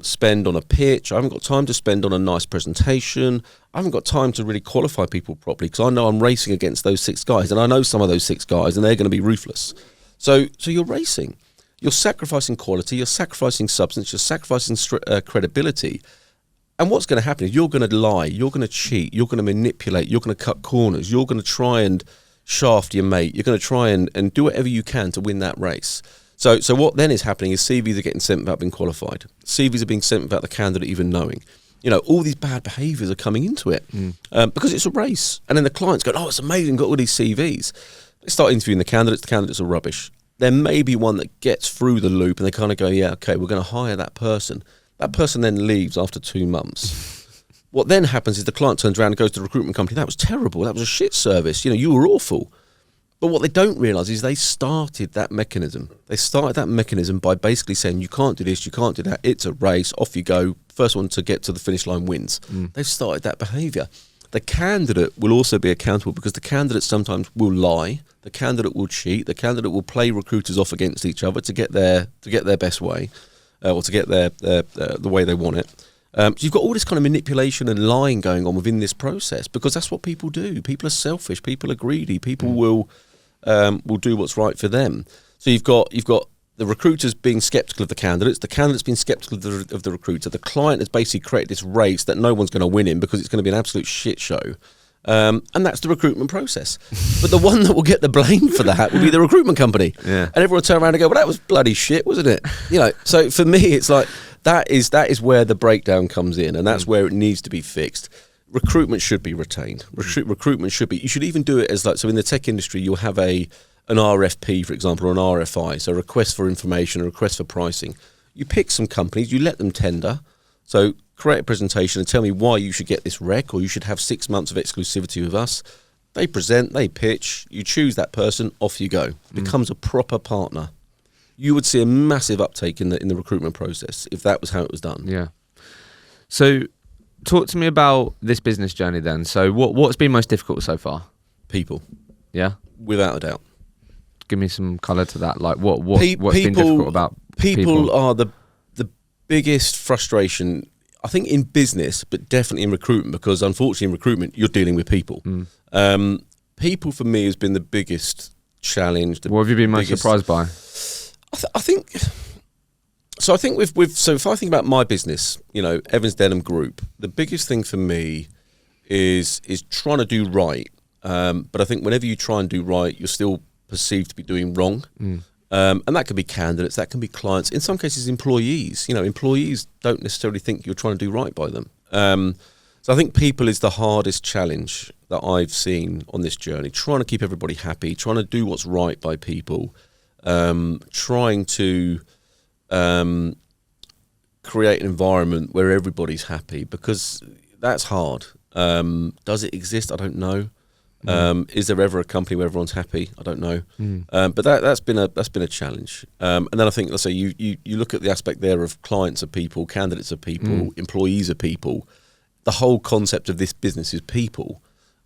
spend on a pitch. I haven't got time to spend on a nice presentation. I haven't got time to really qualify people properly because I know I'm racing against those 6 guys, and I know some of those 6 guys, and they're going to be ruthless. So you're racing. You're sacrificing quality. You're sacrificing substance. You're sacrificing credibility. And what's going to happen is you're going to lie. You're going to cheat. You're going to manipulate. You're going to cut corners. You're going to try and shaft your mate. You're going to try and do whatever you can to win that race. So what then is happening is CVs are getting sent without being qualified. CVs are being sent without the candidate even knowing. All these bad behaviours are coming into it because it's a race. And then the clients go, oh, it's amazing, got all these CVs. They start interviewing the candidates are rubbish. There may be one that gets through the loop and they kind of go, yeah, okay, we're going to hire that person. That person then leaves after 2 months. What then happens is the client turns around and goes to the recruitment company, that was terrible, that was a shit service, you were awful. But what they don't realise is they started that mechanism. They started that mechanism by basically saying, you can't do this, you can't do that, it's a race, off you go, first one to get to the finish line wins. They've started that behaviour. The candidate will also be accountable because the candidate sometimes will lie, the candidate will cheat, the candidate will play recruiters off against each other to get their best way, or to get the way they want it. So you've got all this kind of manipulation and lying going on within this process because that's what people do. People are selfish, people are greedy, people will do what's right for them. So you've got the recruiters being sceptical of the candidates being sceptical of the recruiter. The client has basically created this race that no one's going to win in because it's going to be an absolute shit show. And that's the recruitment process. But the one that will get the blame for that will be the recruitment company. Yeah. And everyone will turn around and go, well, that was bloody shit, wasn't it? So for me, it's like that is where the breakdown comes in, and that's where it needs to be fixed. Recruitment should be retained. Recruitment should be. You should even do it as so in the tech industry, you'll have an RFP, for example, or an RFI, so a request for information, a request for pricing. You pick some companies, you let them tender. So create a presentation and tell me why you should get this rec, or you should have 6 months of exclusivity with us. They present, they pitch, you choose that person, off you go. Becomes a proper partner. You would see a massive uptake in the recruitment process if that was how it was done. Yeah. So talk to me about this business journey then. So what's been most difficult so far? People. Yeah? Without a doubt. Give me some colour to that. Like what's been difficult about people? People are the biggest frustration, I think, in business, but definitely in recruitment, because unfortunately in recruitment, you're dealing with people. People for me has been the biggest challenge. What have you been most surprised by? I think if I think about my business, Evans Denham Group, the biggest thing for me is trying to do right. But I think whenever you try and do right, you're still perceived to be doing wrong. And that can be candidates, that can be clients, in some cases employees. Employees don't necessarily think you're trying to do right by them. So I think people is the hardest challenge that I've seen on this journey, trying to keep everybody happy, trying to do what's right by people, trying to create an environment where everybody's happy, because that's hard. Does it exist? I don't know. Is there ever a company where everyone's happy? I don't know. But that's been a challenge. And then I think, let's say you look at the aspect there of clients are people, candidates are people, employees are people. The whole concept of this business is people.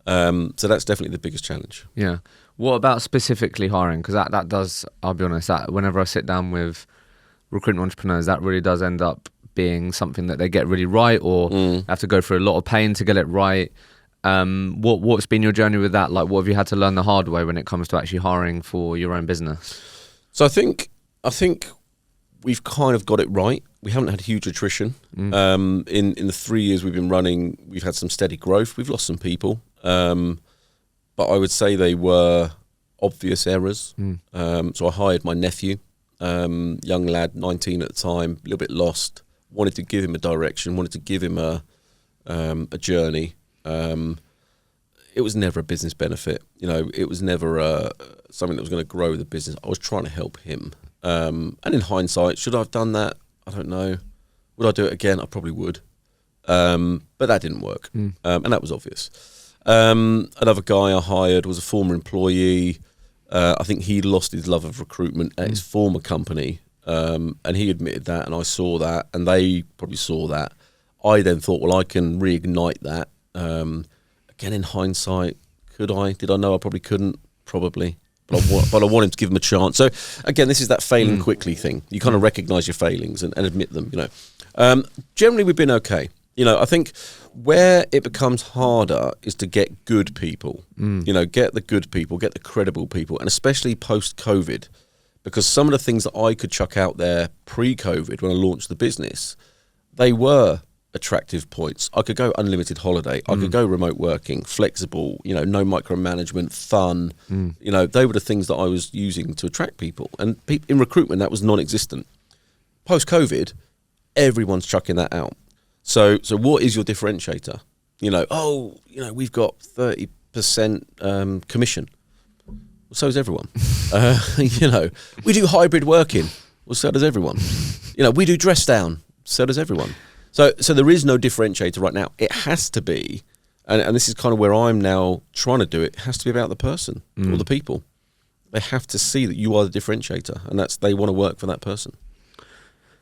So that's definitely the biggest challenge. Yeah. What about specifically hiring? Because that does, I'll be honest, that whenever I sit down with recruitment entrepreneurs, that really does end up being something that they get really right, or have to go through a lot of pain to get it right. What's been your journey with that? Like, what have you had to learn the hard way when it comes to actually hiring for your own business? So I think we've kind of got it right. We haven't had huge attrition. In the 3 years we've been running, we've had some steady growth. We've lost some people, but I would say they were obvious errors. So I hired my nephew, young lad, 19 at the time, a little bit lost. Wanted to give him a direction. Wanted to give him a journey. It was never a business benefit. It was never something that was going to grow the business. I was trying to help him. And in hindsight, should I have done that? I don't know. Would I do it again? I probably would. But that didn't work. And that was obvious. Another guy I hired was a former employee. I think he lost his love of recruitment at his former company. And he admitted that, and I saw that, and they probably saw that. I then thought, well, I can reignite that. Again, in hindsight, could I? Did I know I probably couldn't? Probably. But I want him to give him a chance. So, again, this is that failing quickly thing. You kind of recognise your failings and admit them, Generally, we've been okay. I think where it becomes harder is to get good people. Get the good people, get the credible people, and especially post-COVID. Because some of the things that I could chuck out there pre-COVID when I launched the business, they were attractive points. I could go unlimited holiday. I could go remote working, flexible, no micromanagement, fun. They were the things that I was using to attract people. And in recruitment, that was non-existent. Post-COVID, everyone's chucking that out. So what is your differentiator? We've got 30% commission. Well, so does everyone. We do hybrid working. Well, so does everyone. We do dress down. So does everyone. So there is no differentiator right now. It has to be, and this is kind of where I'm now trying to do it. It has to be about the person or the people. They have to see that you are the differentiator, and they want to work for that person.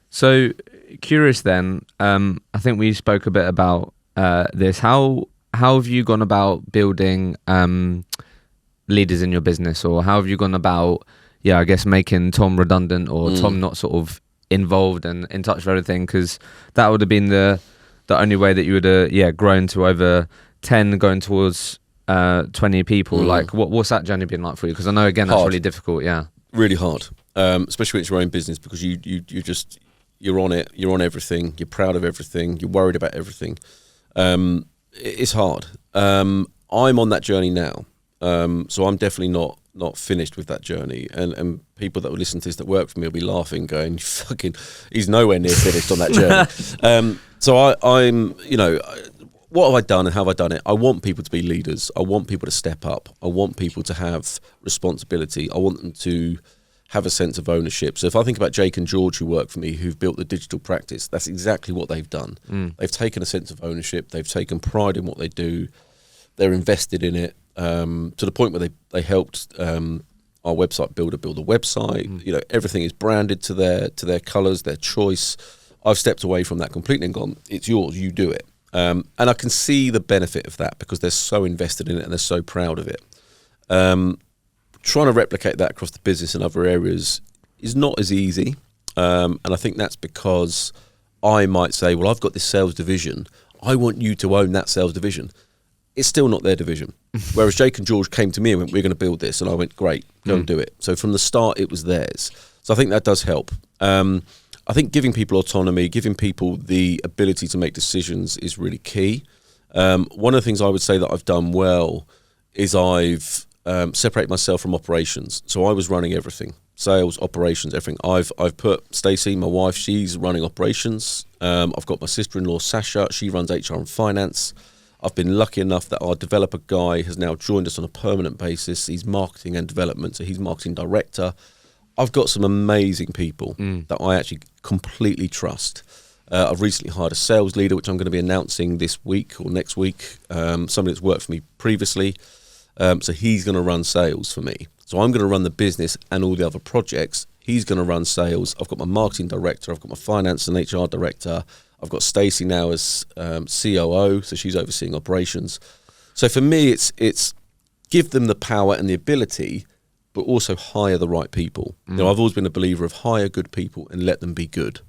So curious then. I think we spoke a bit about this. How have you gone about building leaders in your business, or how have you gone about making Tom redundant, or Tom not sort of involved and in touch with everything, because that would have been the only way that you would have grown to over 10 going towards 20 people. Like what's that journey been like for you? Because I know again that's really difficult. Really hard, especially when it's your own business, because you're on it, you're on everything, you're proud of everything, you're worried about everything. It's hard. I'm on that journey now. So I'm definitely not finished with that journny, and people that will listen to this that work for me will be laughing, going, he's nowhere near finished on that journey. So I'm what have I done and how have I done it? I want people to be leaders. I want people to step up. I want people to have responsibility. I want them to have a sense of ownership. So if I think about Jake and George, who work for me, who've built the digital practice, that's exactly what they've done. They've taken a sense of ownership. They've taken pride in what they do. They're invested in it. To the point where they helped our website builder build a website. Everything is branded to their colours, their choice. I've stepped away from that completely and gone, it's yours, you do it. And I can see the benefit of that because they're so invested in it and they're so proud of it. Trying to replicate that across the business and other areas is not as easy. And I think that's because I might say, well, I've got this sales division. I want you to own that sales division. It's still not their division. Whereas Jake and George came to me and went, we're going to build this. And I went, great, go and do it. So from the start, it was theirs. So I think that does help. I think giving people autonomy, giving people the ability to make decisions is really key. One of the things I would say that I've done well is I've separated myself from operations. So I was running everything, sales, operations, everything. I've put Stacey, my wife, she's running operations. I've got my sister-in-law, Sasha, she runs HR and finance. I've been lucky enough that our developer guy has now joined us on a permanent basis. He's marketing and development, so he's marketing director. I've got some amazing people that I actually completely trust. I've recently hired a sales leader, which I'm going to be announcing this week or next week. Somebody that's worked for me previously. So he's going to run sales for me. So I'm going to run the business and all the other projects. He's going to run sales. I've got my marketing director. I've got my finance and HR director. I've got Stacey now as COO, so she's overseeing operations. So for me, it's give them the power and the ability, but also hire the right people. I've always been a believer of hire good people and let them be good.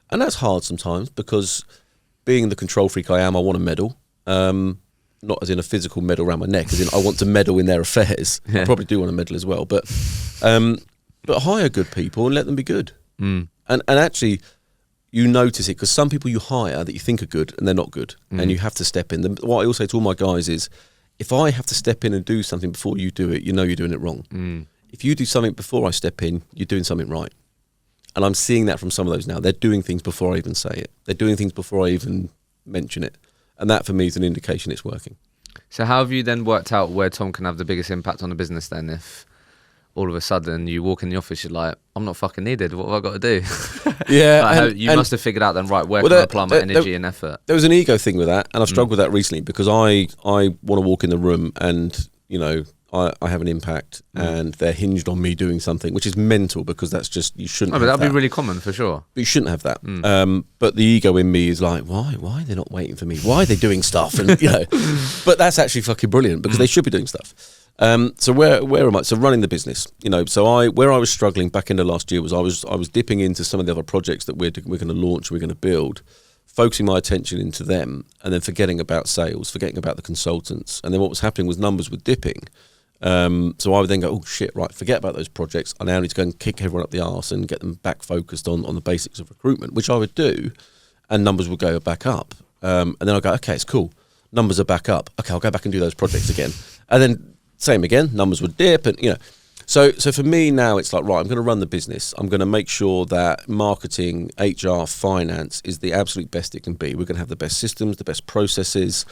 And that's hard sometimes because being the control freak I am, I want a medal. Not as in a physical medal around my neck, as in I want to meddle in their affairs. Yeah. I probably do want to meddle as well. But hire good people and let them be good. And actually, you notice it because some people you hire that you think are good and they're not good, and you have to step in. What I also say to all my guys is, if I have to step in and do something before you do it, you know you're doing it wrong. If you do something before I step in, you're doing something right. And I'm seeing that from some of those now. They're doing things before I even say it. They're doing things before I even mention it. And that for me is an indication it's working. So how have you then worked out where Tom can have the biggest impact on the business then? all of a sudden you walk in the office, you're like, I'm not fucking needed. What have I got to do? Yeah. You must have figured out then, right, where can I apply my energy and effort? There was an ego thing with that, and I've struggled with that recently because I want to walk in the room and, you know, I have an impact and they're hinged on me doing something, which is mental because that's just, you shouldn't have but that'd that. be really common for sure. But you shouldn't have that. But the ego in me is like, why are they not waiting for me? Why are they doing stuff? And, you know, but that's actually fucking brilliant because they should be doing stuff. So where am I? So running the business, you know, where I was struggling back into last year was I was dipping into some of the other projects that we're going to launch, we're going to build, focusing my attention into them and then forgetting about sales, forgetting about the consultants. And then what was happening was numbers were dipping. So I would then go, oh shit, right, forget about those projects. I now need to go and kick everyone up the arse and get them back focused on the basics of recruitment, which I would do, and numbers would go back up. And then I'll go, okay, it's cool. Numbers are back up. Okay, I'll go back and do those projects again. And then same again, numbers would dip, and, you know. So for me now, it's like, right, I'm going to run the business. I'm going to make sure that marketing, HR, finance is the absolute best it can be. We're going to have the best systems, the best processes.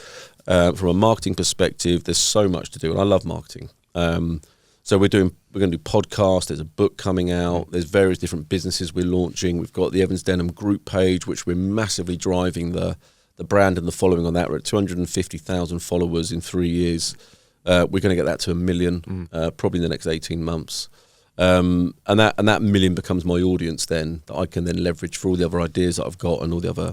From a marketing perspective, there's so much to do, and I love marketing. So we're going to do podcasts. There's a book coming out. There's various different businesses we're launching. We've got the Evans Denham group page, which we're massively driving the brand and the following on that. We're at 250,000 followers in 3 years. We're going to get that to 1 million, probably in the next 18 months. And that million becomes my audience then, that I can then leverage for all the other ideas that I've got and all the other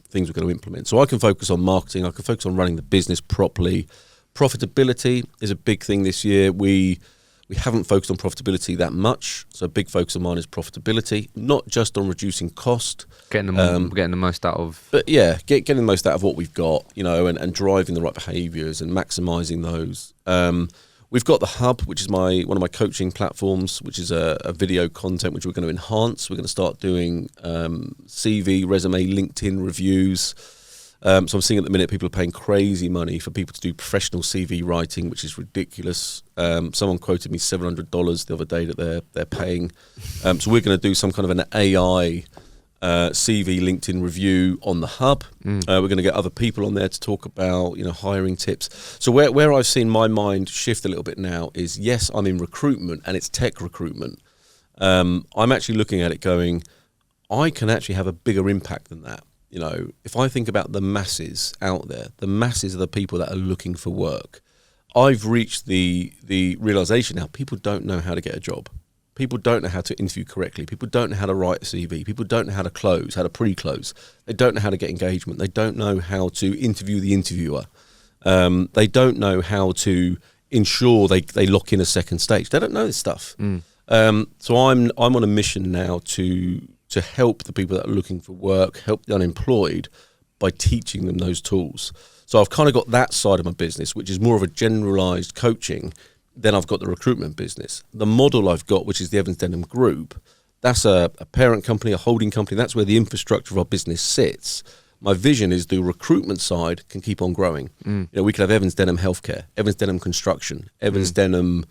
things we're going to implement. So I can focus on marketing. I can focus on running the business properly. Profitability is a big thing this year. We haven't focused on profitability that much. So a big focus of mine is profitability, not just on reducing cost. Getting the most out of... But yeah, getting the most out of what we've got, you know, and driving the right behaviours and maximising those. We've got the Hub, which is one of my coaching platforms, which is a video content which we're going to enhance. We're going to start doing CV, resume, LinkedIn reviews. So I'm seeing at the minute people are paying crazy money for people to do professional CV writing, which is ridiculous. Someone quoted me $700 the other day that they're paying. So we're going to do some kind of an AI CV LinkedIn review on the Hub. We're going to get other people on there to talk about, you know, hiring tips. So where I've seen my mind shift a little bit now is, yes, I'm in recruitment and it's tech recruitment. I'm actually looking at it going, I can actually have a bigger impact than that. You know, if I think about the masses out there, the masses of the people that are looking for work, I've reached the realization now people don't know how to get a job. People don't know how to interview correctly. People don't know how to write a CV. People don't know how to close, how to pre-close. They don't know how to get engagement. They don't know how to interview the interviewer. They don't know how to ensure they lock in a second stage. They don't know this stuff. So I'm on a mission now to help the people that are looking for work, help the unemployed by teaching them those tools. So I've kind of got that side of my business, which is more of a generalized coaching. Then I've got the recruitment business. The model I've got, which is the Evans Denham Group, that's a parent company, a holding company. That's where the infrastructure of our business sits. My vision is the recruitment side can keep on growing. You know, we could have Evans Denham Healthcare, Evans Denham Construction, Evans Denham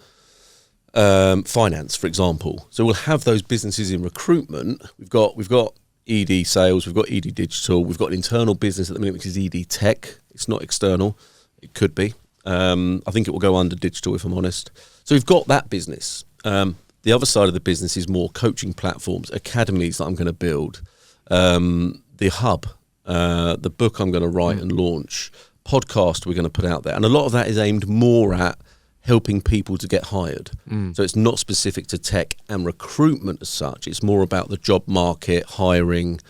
Finance, for example. So we'll have those businesses in recruitment. We've got ED sales, we've got ED digital, we've got an internal business at the minute, which is ED tech. It's not external. It could be. I think it will go under digital, if I'm honest. So we've got that business. The other side of the business is more coaching platforms, academies that I'm going to build, the Hub, the book I'm going to write and launch, podcast we're going to put out there. And a lot of that is aimed more at helping people to get hired. So it's not specific to tech and recruitment as such. It's more about the job market, hiring,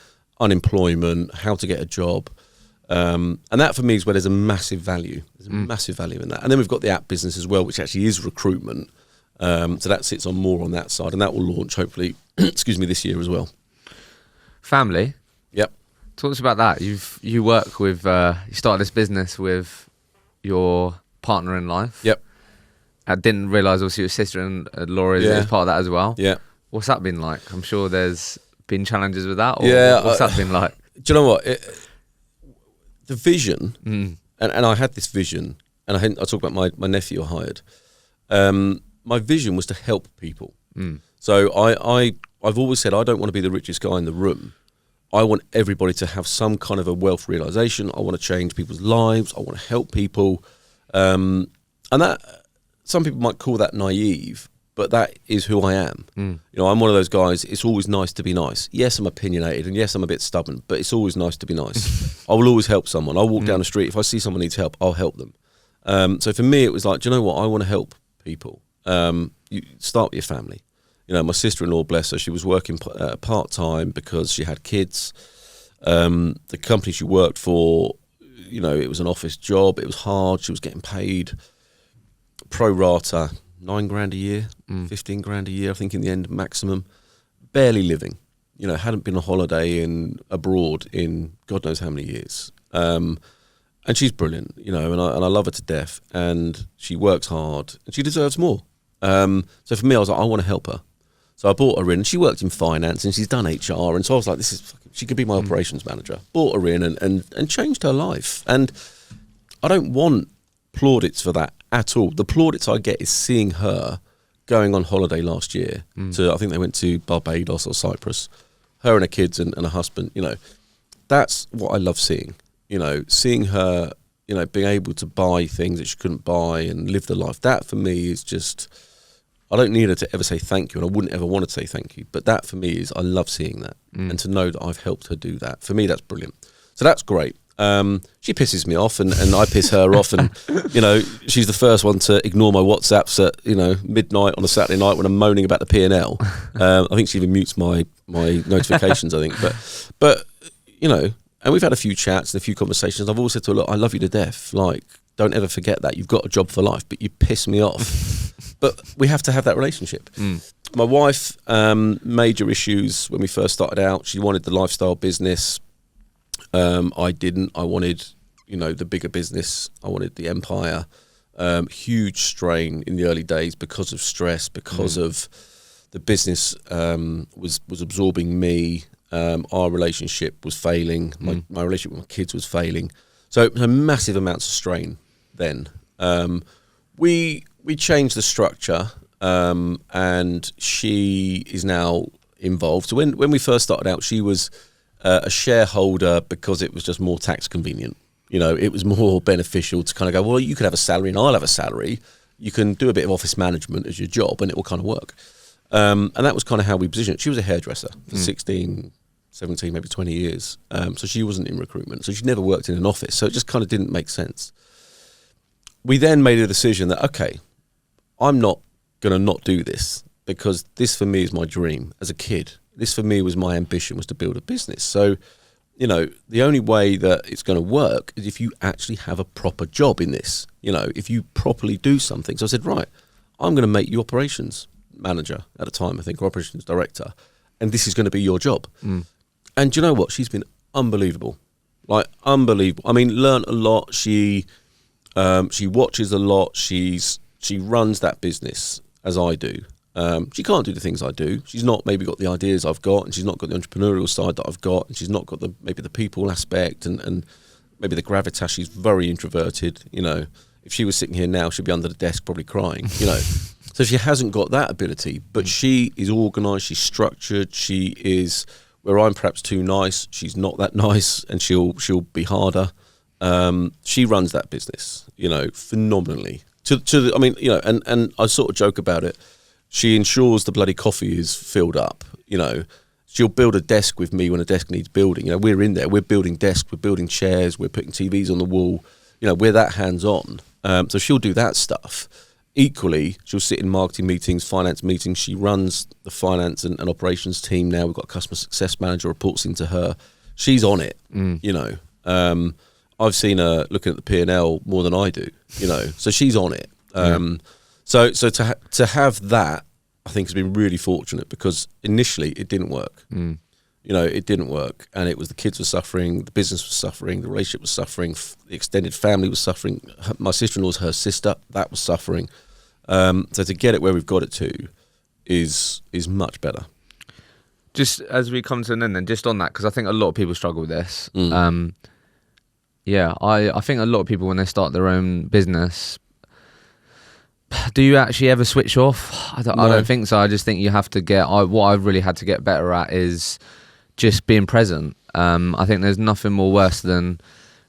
unemployment, how to get a job. And that for me is where there's a massive value. There's a massive value in that. And then we've got the app business as well, which actually is recruitment. So that sits on more on that side, and that will launch hopefully, this year as well. Family. Yep. Talk to us about that. You work with, you started this business with your partner in life. Yep. I didn't realise obviously your sister and Laura is part of that as well. Yeah. What's that been like? I'm sure there's been challenges with that. Or what's that been like? Do you know what? The vision, and I had this vision, and I talk about my nephew I hired. My vision was to help people. So I've always said I don't want to be the richest guy in the room. I want everybody to have some kind of a wealth realization. I want to change people's lives. I want to help people. And that, some people might call that naive, but that is who I am. You know, I'm one of those guys, it's always nice to be nice. Yes, I'm opinionated, and yes, I'm a bit stubborn, but it's always nice to be nice. I will always help someone. I'll walk down the street. If I see someone needs help, I'll help them. So for me, it was like, do you know what? I want to help people. You start with your family. You know, my sister-in-law, bless her, she was working part-time because she had kids. The company she worked for, you know, it was an office job. It was hard. She was getting paid pro rata, $9,000 a year, 15 grand a year, I think in the end, maximum. Barely living. You know, hadn't been on holiday abroad in God knows how many years. And she's brilliant, you know, and I love her to death. And she works hard, and she deserves more. So for me, I was like, I want to help her. So I brought her in. She worked in finance, and she's done HR. And so I was like, she could be my operations manager. Brought her in and changed her life. And I don't want plaudits for that at all. The plaudits I get is seeing her going on holiday last year to, I think they went to Barbados or Cyprus, her and her kids and her husband. You know, that's what I love seeing. You know, seeing her, you know, being able to buy things that she couldn't buy and live the life. That for me is just, I don't need her to ever say thank you, and I wouldn't ever want to say thank you. But that for me is, I love seeing that. And to know that I've helped her do that, for me, that's brilliant. So that's great. She pisses me off and I piss her off, and you know, she's the first one to ignore my WhatsApps at, you know, midnight on a Saturday night when I'm moaning about the P&L. I think she even mutes my notifications, I think. But you know, and we've had a few chats and a few conversations. I've always said to her, look, I love you to death. Like, don't ever forget that. You've got a job for life, but you piss me off. But we have to have that relationship. My wife, major issues when we first started out. She wanted the lifestyle business. I didn't. I wanted, you know, the bigger business. I wanted the empire. Huge strain in the early days because of stress, because of the business was absorbing me. Our relationship was failing. My relationship with my kids was failing. So massive amounts of strain then. We changed the structure, and she is now involved. So when we first started out, she was a shareholder because it was just more tax convenient. You know, it was more beneficial to kind of go, well, you could have a salary and I'll have a salary. You can do a bit of office management as your job and it will kind of work. And that was kind of how we positioned it. She was a hairdresser for 16, 17, maybe 20 years. So she wasn't in recruitment. So she never worked in an office. So it just kind of didn't make sense. We then made a decision that, okay, I'm not going to not do this, because this for me is my dream as a kid. This for me was my ambition, was to build a business. So, you know, the only way that it's going to work is if you actually have a proper job in this, you know, if you properly do something. So I said, right, I'm going to make you operations manager at the time, I think, or operations director, and this is going to be your job. And do you know what? She's been unbelievable, like unbelievable. I mean, learned a lot. She watches a lot. She runs that business as I do. She can't do the things I do. She's not maybe got the ideas I've got, and she's not got the entrepreneurial side that I've got, and she's not got maybe the people aspect and maybe the gravitas. She's very introverted. You know, if she was sitting here now, she'd be under the desk probably crying. You know, so she hasn't got that ability. But she is organised. She's structured. She is, where I'm perhaps too nice, she's not that nice, and she'll be harder. She runs that business, you know, phenomenally. I mean, you know, and I sort of joke about it. She ensures the bloody coffee is filled up, you know. She'll build a desk with me when a desk needs building. You know, we're in there, we're building desks, we're building chairs, we're putting TVs on the wall. You know, we're that hands-on. So she'll do that stuff. Equally, she'll sit in marketing meetings, finance meetings. She runs the finance and operations team now. We've got a customer success manager, reports into her. She's on it, you know. I've seen her looking at the P&L more than I do, you know. So she's on it. So to have that, I think, has been really fortunate, because initially it didn't work. You know, it didn't work, and it was the kids were suffering, the business was suffering, the relationship was suffering, the extended family was suffering. My sister-in-law's her sister, that was suffering. So to get it where we've got it to is much better. Just as we come to an end, then, just on that, because I think a lot of people struggle with this. Yeah, I think a lot of people, when they start their own business, do you actually ever switch off? I don't think so. I just think you have to what I've really had to get better at is just being present. I think there's nothing more worse than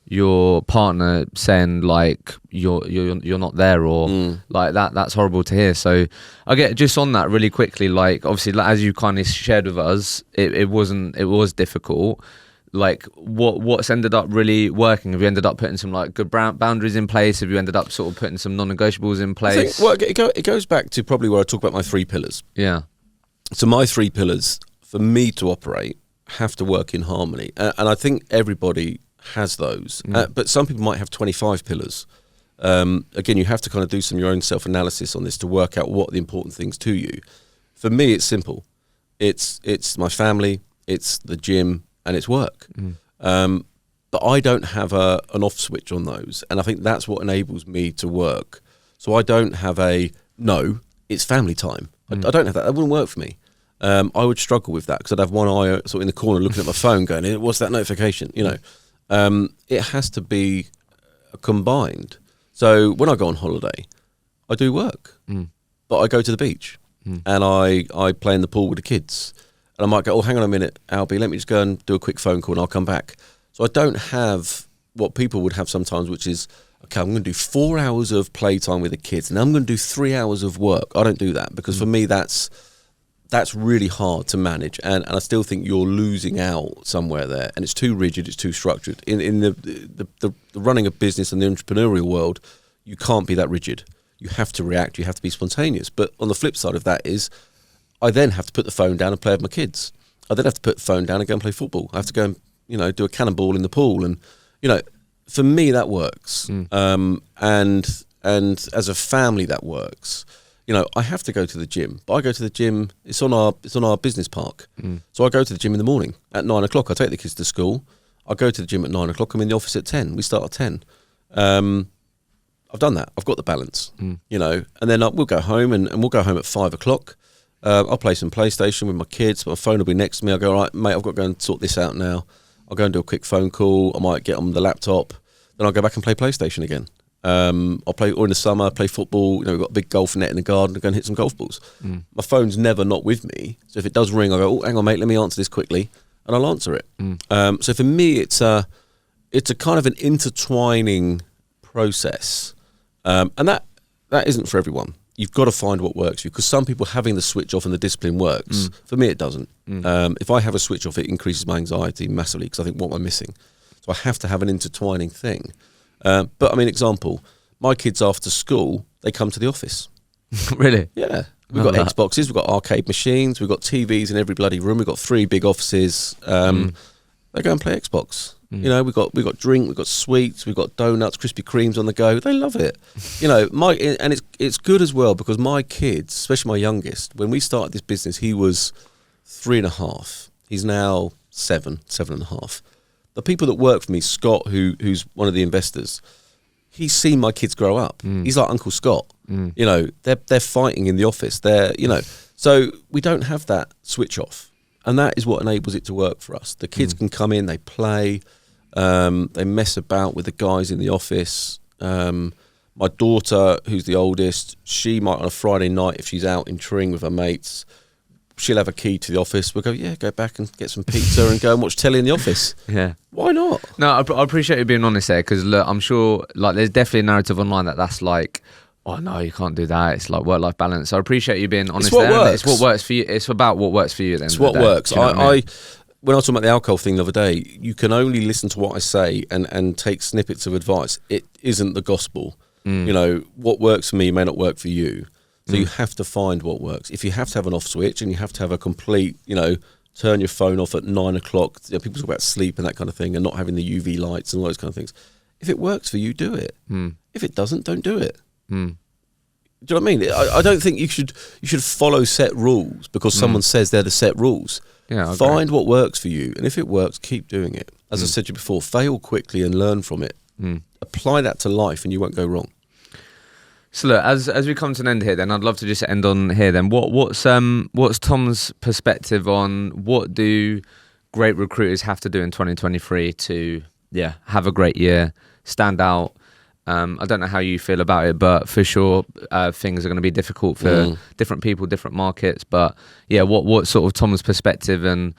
your partner saying like you're not there, or like that's horrible to hear. So I get just on that really quickly, like obviously as you kind of shared with us, it was difficult. Like what's ended up really working? Have you ended up putting some like good boundaries in place? Have you ended up sort of putting some non-negotiables in place? I think, it goes back to probably where I talk about my 3 pillars. Yeah. So my 3 pillars for me to operate have to work in harmony, and I think everybody has those, but some people might have 25 pillars. Again, you have to kind of do some of your own self-analysis on this to work out what are the important things to you. For me, it's simple. It's my family, it's the gym, and it's work. But I don't have an off switch on those, and I think that's what enables me to work. So I don't have no, it's family time. I don't have that. That wouldn't work for me. I would struggle with that because I'd have one eye sort of in the corner looking at my phone going, what's that notification? It has to be combined. So when I go on holiday, I do work, but I go to the beach and I play in the pool with the kids. And I might go, hang on a minute, Albie, let me just go and do a quick phone call and I'll come back. So I don't have what people would have sometimes, which is, okay, I'm going to do 4 hours of playtime with the kids and I'm going to do 3 hours of work. I don't do that because for me, that's really hard to manage. And I still think you're losing out somewhere there. And it's too rigid, it's too structured. In the running a business and the entrepreneurial world, you can't be that rigid. You have to react, you have to be spontaneous. But on the flip side of that is, I then have to put the phone down and play with my kids. I then have to put the phone down and go and play football. I have to go and, do a cannonball in the pool. And, for me, that works. And as a family, that works. I have to go to the gym, but I go to the gym. It's on our business park. So I go to the gym in the morning at 9 o'clock. I take the kids to school. I go to the gym at 9 o'clock. I'm in the office at 10. We start at 10. I've done that. I've got the balance, and then we'll go home and we'll go home at 5 o'clock. I'll play some PlayStation with my kids. My phone will be next to me. I'll go, all right, mate, I've got to go and sort this out now. I'll go and do a quick phone call. I might get on the laptop. Then I'll go back and play PlayStation again. I'll play, or in the summer, play football. We've got a big golf net in the garden. I'll go and hit some golf balls. My phone's never not with me. So if it does ring, I'll go, hang on, mate, let me answer this quickly. And I'll answer it. So for me, it's a kind of an intertwining process. And that isn't for everyone. You've got to find what works for you, because some people having the switch off and the discipline works. For me, it doesn't. If I have a switch off, it increases my anxiety massively because I think, what am I missing? So I have to have an intertwining thing. But I mean, example, my kids after school, they come to the office. Really? Yeah. We've got Xboxes, we've got arcade machines, we've got TVs in every bloody room. We've got 3 big offices. They go and play Xbox. We've got drink, we've got sweets, we've got donuts, Krispy Kremes on the go. They love it. And it's good as well, because my kids, especially my youngest, when we started this business, he was 3.5. He's now 7.5. The people that work for me, Scott, who's one of the investors, he's seen my kids grow up. He's like Uncle Scott. They're fighting in the office. So we don't have that switch off. And that is what enables it to work for us. The kids can come in, they play, they mess about with the guys in the office. My daughter, who's the oldest, she might on a Friday night, if she's out in Tring with her mates, she'll have a key to the office. We'll go, go back and get some pizza and go and watch telly in the office. Yeah. Why not? No, I appreciate you being honest there, because look, I'm sure like there's definitely a narrative online that's like, oh no, you can't do that. It's like work-life balance. So I appreciate you being honest there. Works. It's what works for you. It's about what works for you then. It's what works. When I was talking about the alcohol thing the other day, you can only listen to what I say and take snippets of advice. It isn't the gospel. What works for me may not work for you. So you have to find what works. If you have to have an off switch and you have to have a complete, turn your phone off at 9 o'clock. People talk about sleep and that kind of thing, and not having the UV lights and all those kind of things. If it works for you, do it. If it doesn't, don't do it. Do you know what I mean? I don't think you should follow set rules because someone says they're the set rules. Yeah, find what works for you, and if it works, keep doing it. As I said to you before, fail quickly and learn from it. Apply that to life, and you won't go wrong. So look, as we come to an end here, then I'd love to just end on here. Then what's Tom's perspective on what do great recruiters have to do in 2023 to have a great year, stand out? I don't know how you feel about it, but for sure things are going to be difficult for different people, different markets. But what sort of Tom's perspective and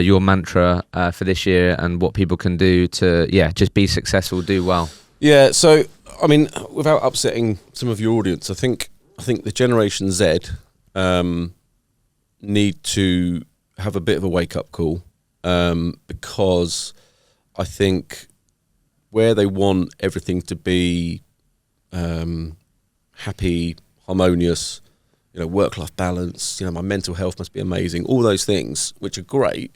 your mantra for this year and what people can do to, just be successful, do well. Yeah, so, I mean, without upsetting some of your audience, I think the Generation Z need to have a bit of a wake-up call, because I think where they want everything to be happy, harmonious, work-life balance, my mental health must be amazing, all those things, which are great,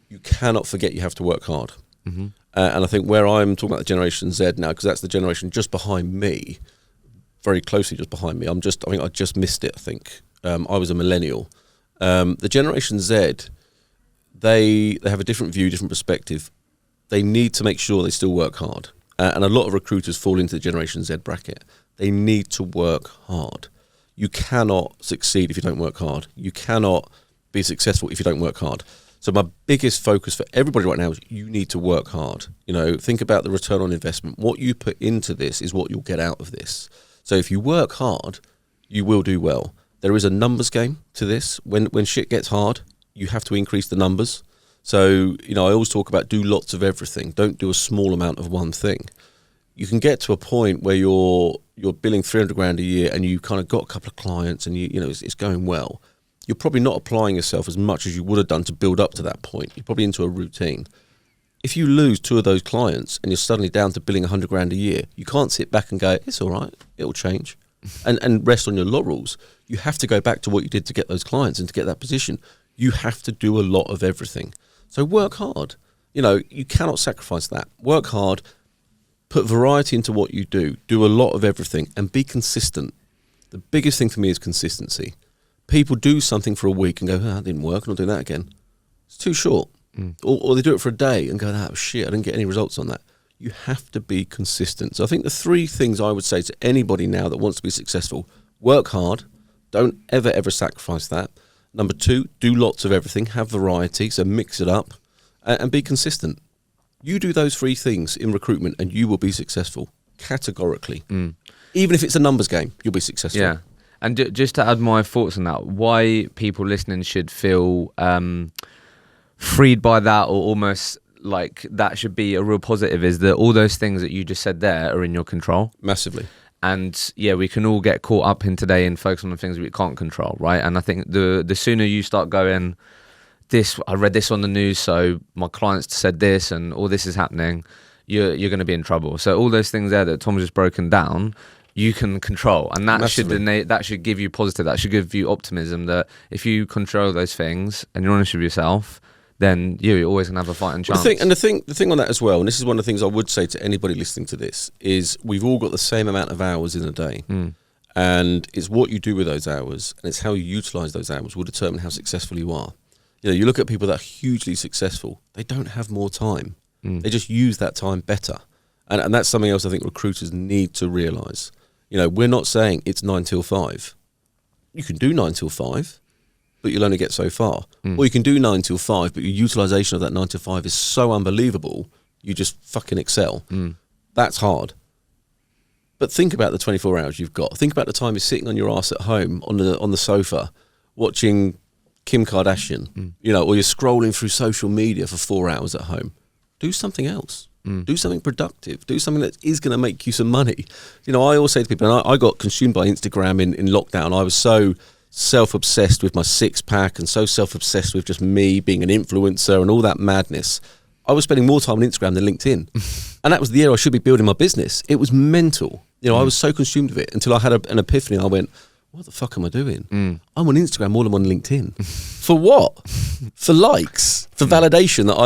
you cannot forget you have to work hard. Mm-hmm. And I think where I'm talking about the Generation Z now, because that's the generation just behind me, very closely just behind me, I think I just missed it, I think. I was a millennial. The Generation Z, they have a different view, different perspective. They need to make sure they still work hard. And a lot of recruiters fall into the Generation Z bracket. They need to work hard. You cannot succeed if you don't work hard. You cannot be successful if you don't work hard. So my biggest focus for everybody right now is you need to work hard. Think about the return on investment. What you put into this is what you'll get out of this. So if you work hard, you will do well. There is a numbers game to this. When shit gets hard, you have to increase the numbers. So, I always talk about do lots of everything. Don't do a small amount of one thing. You can get to a point where you're billing 300 grand a year and you kind of got a couple of clients and it's going well. You're probably not applying yourself as much as you would have done to build up to that point. You're probably into a routine. If you lose 2 of those clients and you're suddenly down to billing 100 grand a year, you can't sit back and go, it's all right, it'll change, and rest on your laurels. You have to go back to what you did to get those clients and to get that position. You have to do a lot of everything. So work hard. You cannot sacrifice that. Work hard, put variety into what you do a lot of everything, and be consistent. The biggest thing for me is consistency. People do something for a week and go, that didn't work, and I'll do that again. It's too short. Or they do it for a day and go, shit, I didn't get any results on that. You have to be consistent. So I think the 3 things I would say to anybody now that wants to be successful: work hard, don't ever sacrifice that. Number 2, do lots of everything, have variety, so mix it up, and be consistent. You do those 3 things in recruitment and you will be successful, categorically. Even if it's a numbers game, you'll be successful. Yeah. And just to add my thoughts on that, why people listening should feel freed by that, or almost like that should be a real positive, is that all those things that you just said there are in your control. Massively. And we can all get caught up in today and focus on the things we can't control, right? And I think the sooner you start going, I read this on the news, so my clients said this and all this is happening, you're going to be in trouble. So all those things there that Tom's just broken down, you can control, and that should give you positive, that should give you optimism, that if you control those things and you're honest with yourself, then you're always gonna have a fighting chance. The thing on that as well, and this is one of the things I would say to anybody listening to this, is we've all got the same amount of hours in a day, and it's what you do with those hours and it's how you utilize those hours will determine how successful you are. You look at people that are hugely successful, they don't have more time. They just use that time better, and that's something else I think recruiters need to realize. We're not saying it's 9 till 5. You can do 9 till 5, but you'll only get so far. Or you can do 9 till 5, but your utilization of that 9 till 5 is so unbelievable, you just fucking excel. That's hard. But think about the 24 hours you've got. Think about the time you're sitting on your ass at home on the sofa watching Kim Kardashian, or you're scrolling through social media for 4 hours at home. Do something else. Do something productive. Do something that is going to make you some money. I always say to people, and I got consumed by Instagram in lockdown. I was so self-obsessed with my 6-pack and so self-obsessed with just me being an influencer and all that madness. I was spending more time on Instagram than LinkedIn. And that was the year I should be building my business. It was mental. I was so consumed with it until I had an epiphany. And I went, what the fuck am I doing? I'm on Instagram more than I'm on LinkedIn. For what? For likes? For validation that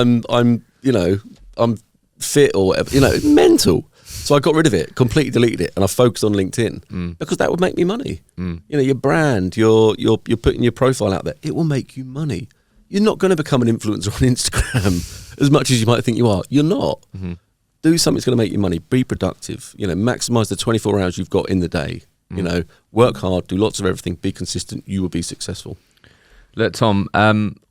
I'm fit or whatever, mental. So I got rid of it, completely deleted it, and I focused on LinkedIn because that would make me money. Your brand, you're putting your profile out there, it will make you money. You're not going to become an influencer on Instagram as much as you might think you are. You're not. Do something that's going to make you money. Be productive. Maximize the 24 hours you've got in the day. Work hard, do lots of everything, be consistent. You will be successful. Look, Tom,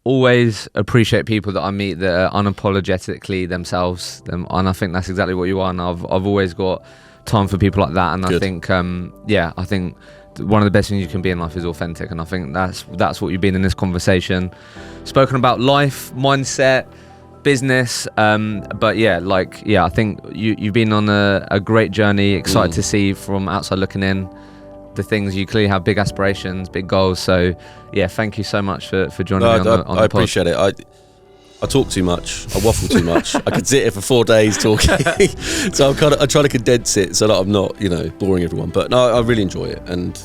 always appreciate people that I meet that are unapologetically themselves, and I think that's exactly what you are. And I've always got time for people like that. And good. I think, I think one of the best things you can be in life is authentic, and I think that's what you've been in this conversation. Spoken about life, mindset, business, but I think you've been on a great journey. Excited to see from outside looking in the things. You clearly have big aspirations, big goals. So yeah, thank you so much for joining me on the pod. I appreciate it. I talk too much. I waffle too much. I could sit here for 4 days talking. So I try to condense it so that I'm not, boring everyone. But no, I really enjoy it. And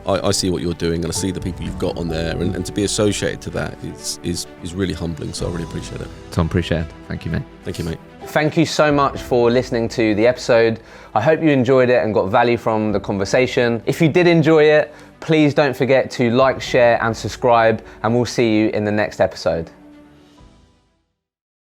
I see what you're doing, and I see the people you've got on there, and to be associated to that is really humbling. So I really appreciate it. Tom, appreciate it. Thank you, mate. Thank you, mate. Thank you so much for listening to the episode. I hope you enjoyed it and got value from the conversation. If you did enjoy it, please don't forget to like, share, and subscribe, and we'll see you in the next episode.